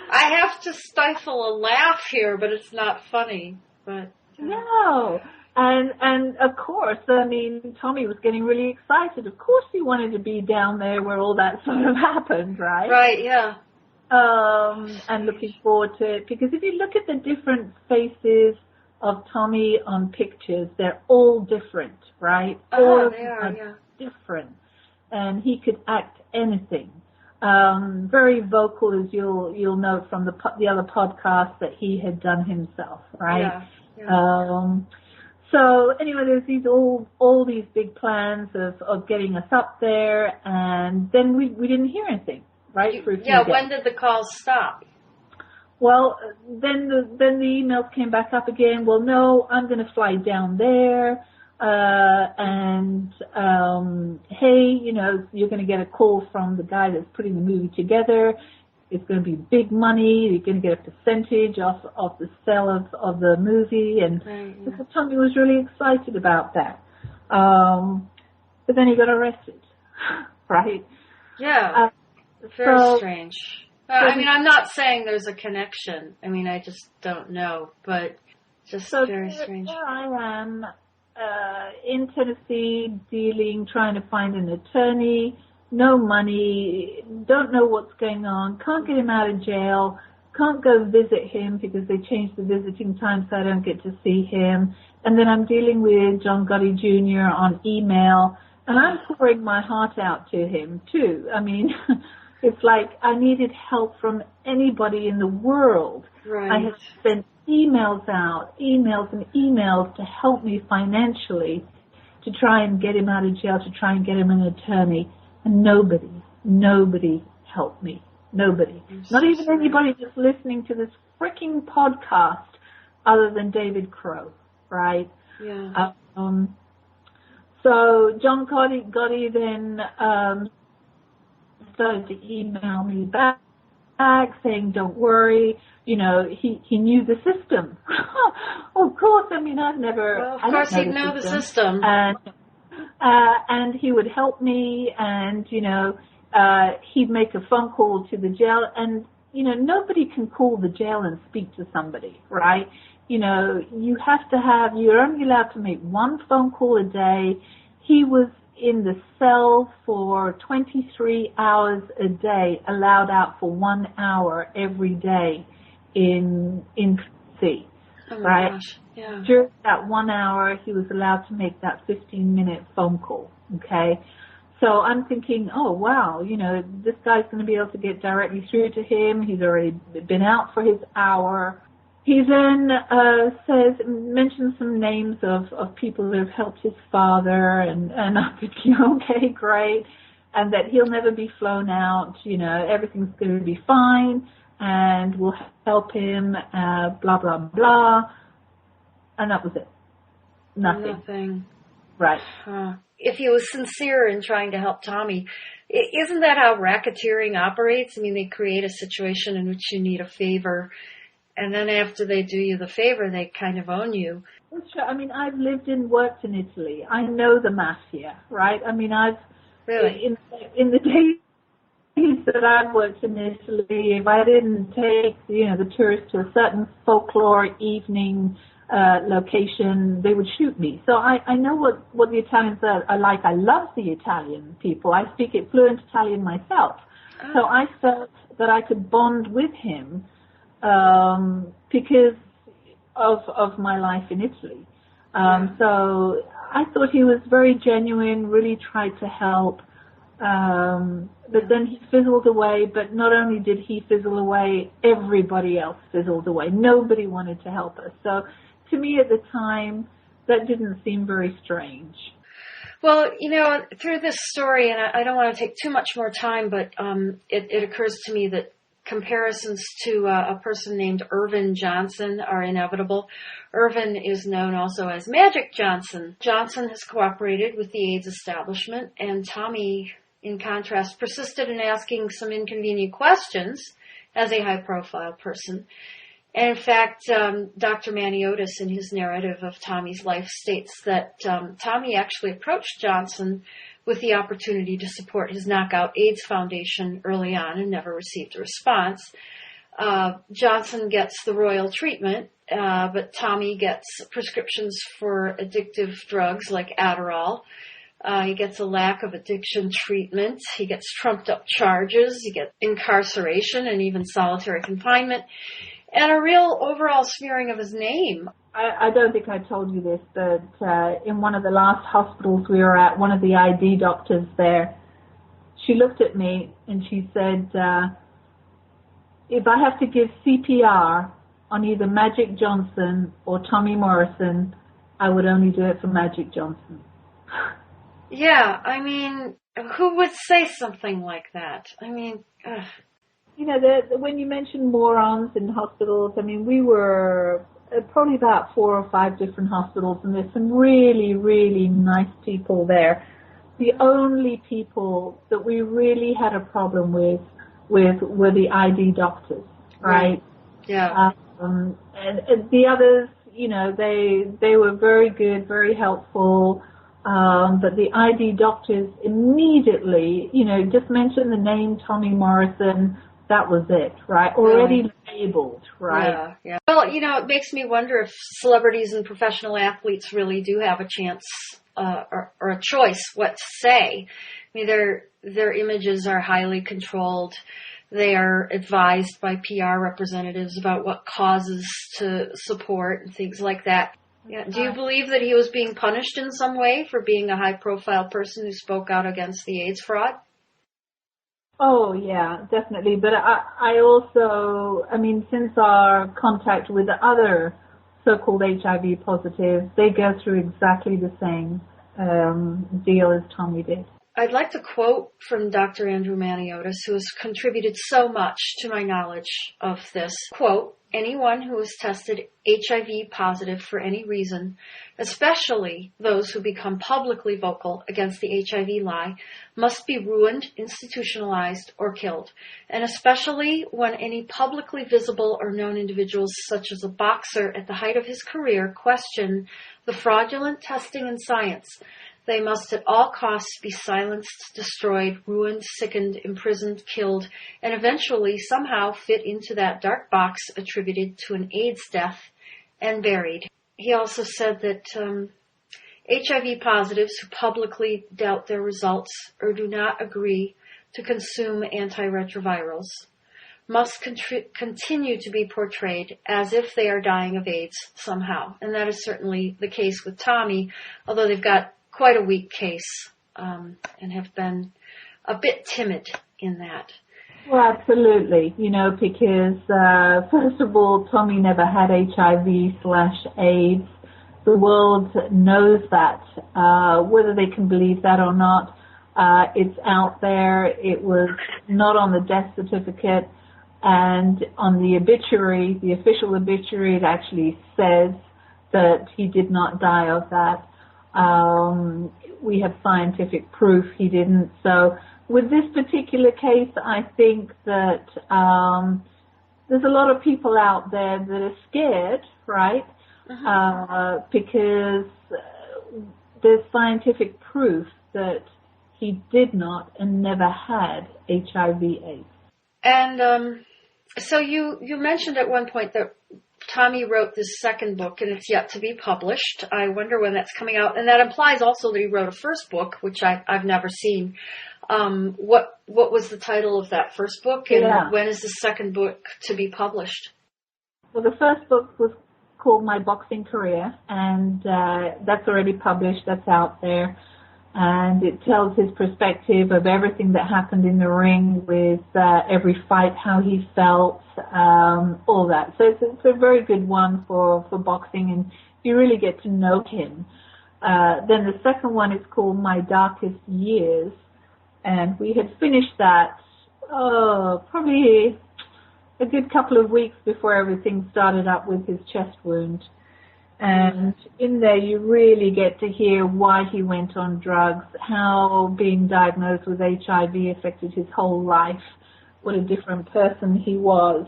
I have to stifle a laugh here, but it's not funny. But no. And of course, Tommy was getting really excited. Of course he wanted to be down there where all that sort of happened, right? Right, yeah. And looking forward to it, because if you look at the different faces of Tommy on pictures, they're all different, right? Oh, they are, yeah. Different. And he could act anything. Very vocal, as you'll note from the other podcast that he had done himself, right? Yeah. So anyway, there's all these big plans of getting us up there, and then we didn't hear anything, right? For a few days. When did the calls stop? Well, then the emails came back up again. Well, no, I'm going to fly down there, and hey, you're going to get a call from the guy that's putting the movie together. It's going to be big money. You're going to get a percentage of the sale of the movie. And so Tommy was really excited about that. But then he got arrested, right? Yeah. Very strange. I'm not saying there's a connection. I just don't know. But just very strange. Here I am in Tennessee trying to find an attorney. No money, don't know what's going on, can't get him out of jail, can't go visit him because they changed the visiting time so I don't get to see him. And then I'm dealing with John Gotti Jr. on email, and I'm pouring my heart out to him too. It's like I needed help from anybody in the world. Right. I had sent emails and emails to help me financially to try and get him out of jail, to try and get him an attorney. And nobody helped me. Nobody. Not even anybody just listening to this freaking podcast other than David Crow, right? Yeah. So John Gotti then started to email me back saying, don't worry, he knew the system. Of course, I've never... Well, of course he'd know the system. And he would help me, and, he'd make a phone call to the jail, and, nobody can call the jail and speak to somebody, right? You have to you're only allowed to make one phone call a day. He was in the cell for 23 hours a day, allowed out for 1 hour every day in C. Oh my right? gosh. Yeah. During that 1 hour, he was allowed to make that 15-minute phone call, okay? So I'm thinking, oh, wow, this guy's going to be able to get directly through to him. He's already been out for his hour. He then mentions some names of people who have helped his father, and I'm thinking, okay, great, and that he'll never be flown out, everything's going to be fine, and we'll help him, blah, blah, blah. And that was it. Nothing. Right. If he was sincere in trying to help Tommy, isn't that how racketeering operates? They create a situation in which you need a favor, and then after they do you the favor, they kind of own you. Sure. I've lived and worked in Italy. I know the mafia, right? Really? In the days that I've worked in Italy, if I didn't take, the tourists to a certain folklore evening location, they would shoot me. So I know what the Italians are like. I love the Italian people. I speak fluent Italian myself. Oh. So I felt that I could bond with him because of my life in Italy. So I thought he was very genuine, really tried to help. But then he fizzled away, but not only did he fizzle away, everybody else fizzled away. Nobody wanted to help us. So to me at the time, that didn't seem very strange. Well, through this story, and I don't want to take too much more time, but it occurs to me that comparisons to a person named Irvin Johnson are inevitable. Irvin is known also as Magic Johnson. Johnson has cooperated with the AIDS establishment, and Tommy, in contrast, persisted in asking some inconvenient questions as a high-profile person. And in fact, Dr. Maniotis, in his narrative of Tommy's life, states that Tommy actually approached Johnson with the opportunity to support his Knockout AIDS Foundation early on and never received a response. Johnson gets the royal treatment, but Tommy gets prescriptions for addictive drugs like Adderall. He gets a lack of addiction treatment. He gets trumped up charges. He gets incarceration and even solitary confinement, and a real overall smearing of his name. I don't think I told you this, but in one of the last hospitals we were at, one of the ID doctors there, she looked at me and she said, if I have to give CPR on either Magic Johnson or Tommy Morrison, I would only do it for Magic Johnson. Yeah, I mean, who would say something like that? I mean, ugh. You know, when you mention morons in hospitals, I mean, we were probably about 4 or 5 different hospitals, and there's some really, really nice people there. The only people that we really had a problem with were the ID doctors, right? Yeah. And the others, you know, they were very good, very helpful. But the ID doctors immediately, you know, just mentioned the name Tommy Morrison. That was it, right? Already labeled, right? Yeah, yeah. Well, you know, it makes me wonder if celebrities and professional athletes really do have a chance or a choice what to say. I mean, their images are highly controlled. They are advised by PR representatives about what causes to support and things like that. Yeah. Do you believe that he was being punished in some way for being a high-profile person who spoke out against the AIDS fraud? Oh, yeah, definitely. But I also, I mean, since our contact with the other so-called HIV positives, they go through exactly the same deal as Tommy did. I'd like to quote from Dr. Andrew Maniotis, who has contributed so much to my knowledge of this. Quote, anyone who is tested HIV positive for any reason, especially those who become publicly vocal against the HIV lie, must be ruined, institutionalized, or killed. And especially when any publicly visible or known individuals, such as a boxer at the height of his career, question the fraudulent testing in science, they must at all costs be silenced, destroyed, ruined, sickened, imprisoned, killed, and eventually somehow fit into that dark box attributed to an AIDS death and buried. He also said that HIV positives who publicly doubt their results or do not agree to consume antiretrovirals must continue to be portrayed as if they are dying of AIDS somehow. And that is certainly the case with Tommy, although they've got quite a weak case and have been a bit timid in that. Well, absolutely. You know, because first of all, Tommy never had HIV/AIDS. The world knows that. Whether they can believe that or not, it's out there. It was not on the death certificate. And on the obituary, the official obituary, it actually says that he did not die of that. We have scientific proof he didn't. So with this particular case, I think that there's a lot of people out there that are scared, right? Because there's scientific proof that he did not and never had HIV/AIDS. And so you mentioned at one point that Tommy wrote this second book, and it's yet to be published. I wonder when that's coming out. And that implies also that he wrote a first book, which I've never seen. What was the title of that first book, and when is the second book to be published? Well, the first book was called My Boxing Career, and that's already published. That's out there. And it tells his perspective of everything that happened in the ring with every fight, how he felt, all that. So it's a very good one for boxing, and you really get to know him. Then the second one is called My Darkest Years, and we had finished that probably a good couple of weeks before everything started up with his chest wound. And in there you really get to hear why he went on drugs, how being diagnosed with HIV affected his whole life, what a different person he was,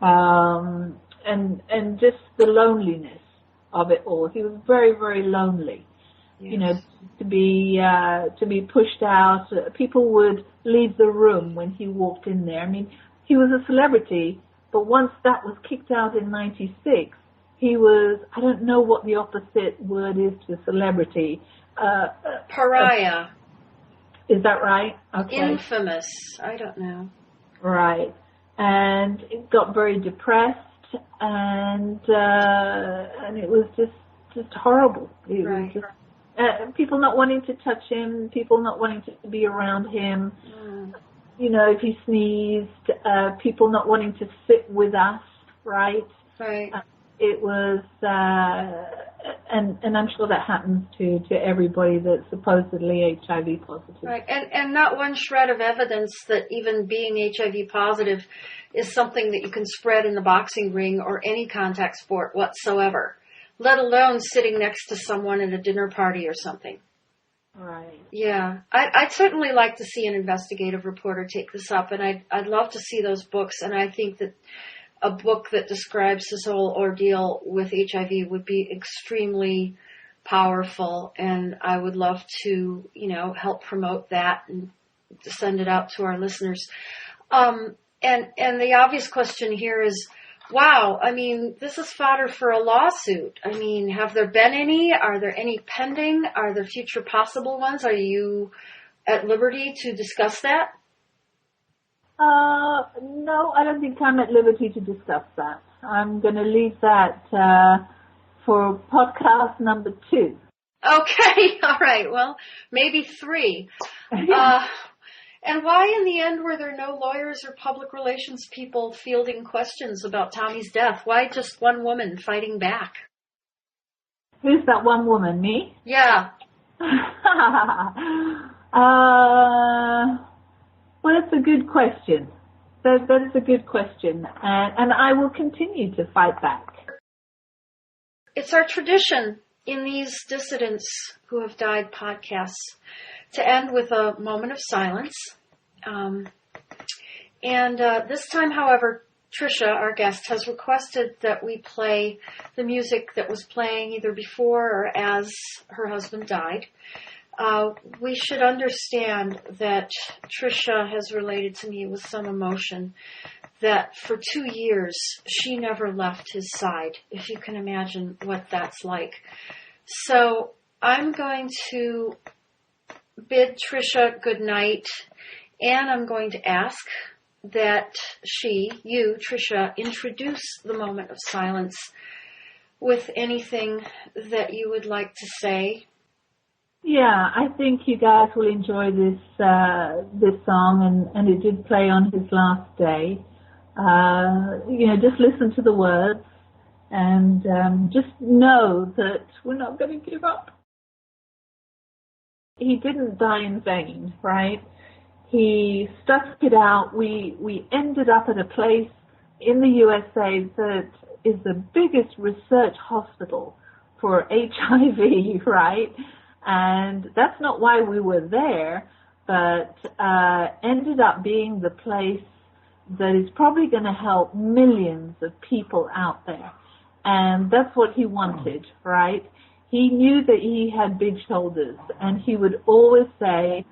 and just the loneliness of it all. He was very, very lonely. Yes. You know, to be pushed out. People would leave the room when he walked in there. I mean, he was a celebrity, but once that was kicked out in '96, he was, I don't know what the opposite word is to celebrity. Pariah. Is that right? Okay. Infamous. I don't know. Right. And it got very depressed. and it was just horrible. It was just people not wanting to touch him, people not wanting to be around him. You know, if he sneezed, people not wanting to sit with us, right? Right. It was, and I'm sure that happens to everybody that's supposedly HIV positive. Right, and not one shred of evidence that even being HIV positive is something that you can spread in the boxing ring or any contact sport whatsoever, let alone sitting next to someone at a dinner party or something. Right. Yeah, I'd certainly like to see an investigative reporter take this up, and I'd love to see those books, and I think that a book that describes his whole ordeal with HIV would be extremely powerful, and I would love to, you know, help promote that and send it out to our listeners. And the obvious question here is, wow, I mean, this is fodder for a lawsuit. I mean, have there been any? Are there any pending? Are there future possible ones? Are you at liberty to discuss that? No, I don't think I'm at liberty to discuss that. I'm going to leave that for podcast number 2. Okay, all right. Well, maybe 3. And why, in the end, were there no lawyers or public relations people fielding questions about Tommy's death? Why just one woman fighting back? Who's that one woman? Me? Yeah. Well, that's a good question. That is a good question. And I will continue to fight back. It's our tradition in these Dissidents Who Have Died podcasts to end with a moment of silence. This time, however, Trisha, our guest, has requested that we play the music that was playing either before or as her husband died. We should understand that Trisha has related to me with some emotion that for 2 years she never left his side, if you can imagine what that's like. So I'm going to bid Trisha good night, and I'm going to ask that you, Trisha, introduce the moment of silence with anything that you would like to say. Yeah, I think you guys will enjoy this song, and it did play on his last day. Just listen to the words, and just know that we're not going to give up. He didn't die in vain, right? He stuck it out. We ended up at a place in the USA that is the biggest research hospital for HIV, right? And that's not why we were there, but ended up being the place that is probably going to help millions of people out there. And that's what he wanted, right? He knew that he had big shoulders, and he would always say,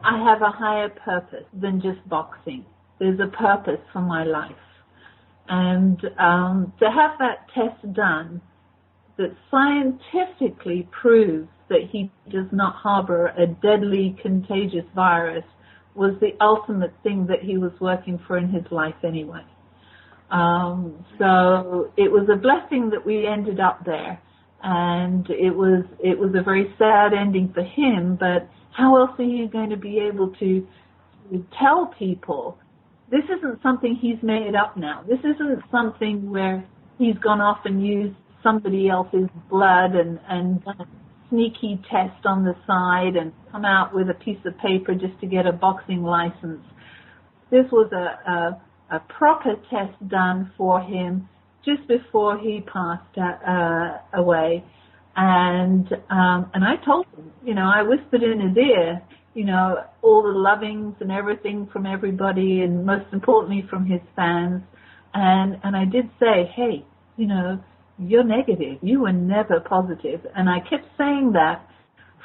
I have a higher purpose than just boxing. There's a purpose for my life. And to have that test done that scientifically proves that he does not harbor a deadly, contagious virus was the ultimate thing that he was working for in his life anyway. So it was a blessing that we ended up there. And it was a very sad ending for him, but how else are you going to be able to tell people? This isn't something he's made up now. This isn't something where he's gone off and used somebody else's blood and done a sneaky test on the side and come out with a piece of paper just to get a boxing license. This was a proper test done for him just before he passed away. And I told him, I whispered in his ear, all the lovings and everything from everybody, and most importantly from his fans. And I did say, hey, you're negative. You were never positive. And I kept saying that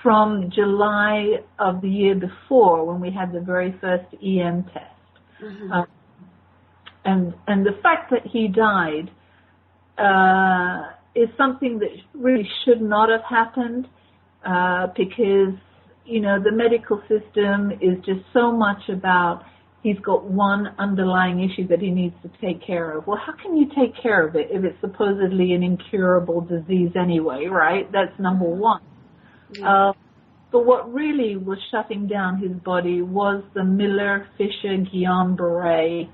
from July of the year before, when we had the very first EM test. Mm-hmm. And the fact that he died is something that really should not have happened, because, the medical system is just so much about he's got one underlying issue that he needs to take care of. Well, how can you take care of it if it's supposedly an incurable disease anyway, right? That's number one. Yeah. But what really was shutting down his body was the Miller-Fisher-Guillain-Barré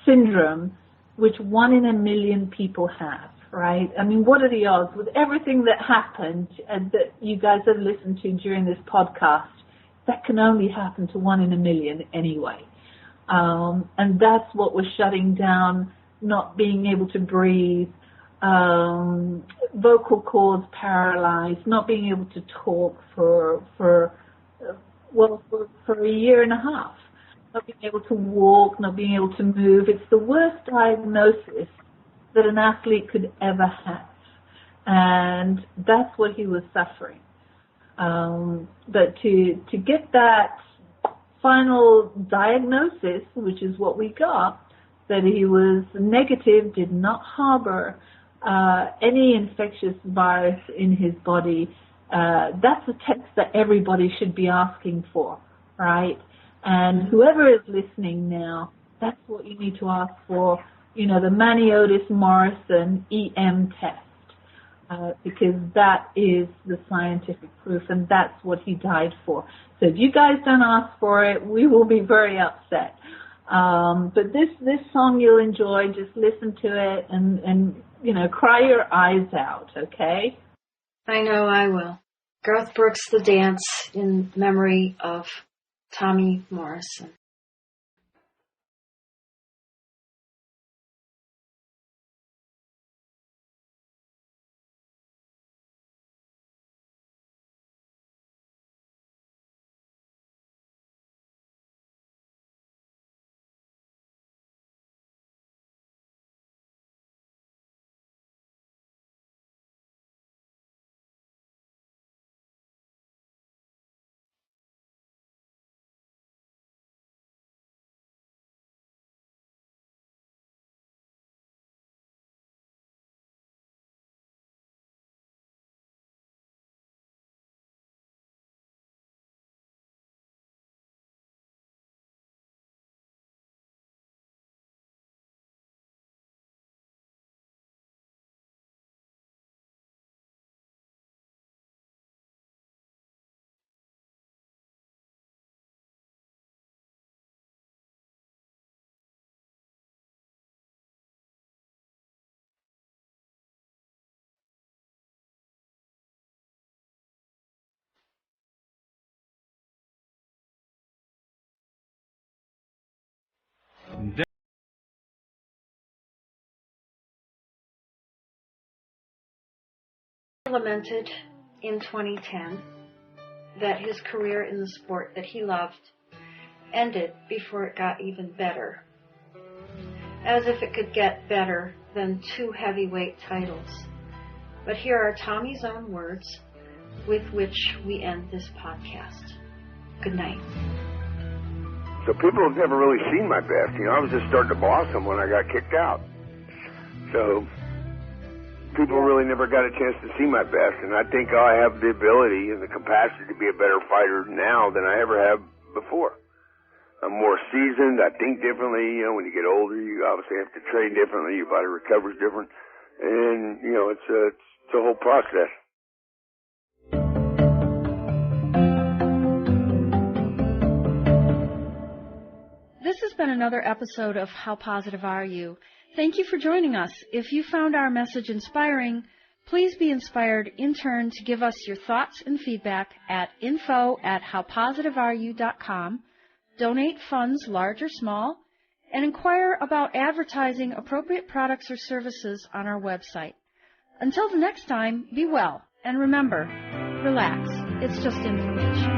syndrome, which 1 in a million people have, right? I mean, what are the odds? With everything that happened and that you guys have listened to during this podcast, that can only happen to 1 in a million anyway. And that's what was shutting down, not being able to breathe, vocal cords paralyzed, not being able to talk for a year and a half, not being able to walk, not being able to move. It's the worst diagnosis that an athlete could ever have. And that's what he was suffering. But to get that final diagnosis, which is what we got, that he was negative, did not harbor any infectious virus in his body, that's a test that everybody should be asking for, right? And whoever is listening now, that's what you need to ask for, the Maniotis Morrison EM test. Because that is the scientific proof, and that's what he died for. So if you guys don't ask for it, we will be very upset. But this song you'll enjoy. Just listen to it and cry your eyes out, okay? I know I will. Garth Brooks' The Dance in memory of Tommy Morrison. Lamented in 2010 that his career in the sport that he loved ended before it got even better. As if it could get better than 2 heavyweight titles. But here are Tommy's own words with which we end this podcast. Good night. So people have never really seen my best. I was just starting to blossom when I got kicked out. So people really never got a chance to see my best, and I think I have the ability and the capacity to be a better fighter now than I ever have before. I'm more seasoned. I think differently. When you get older, you obviously have to train differently. Your body recovers different, and it's a whole process. This has been another episode of How Positive Are You? Thank you for joining us. If you found our message inspiring, please be inspired in turn to give us your thoughts and feedback at info@howpositiveareyou.com, donate funds large or small, and inquire about advertising appropriate products or services on our website. Until the next time, be well, and remember, relax. It's just information.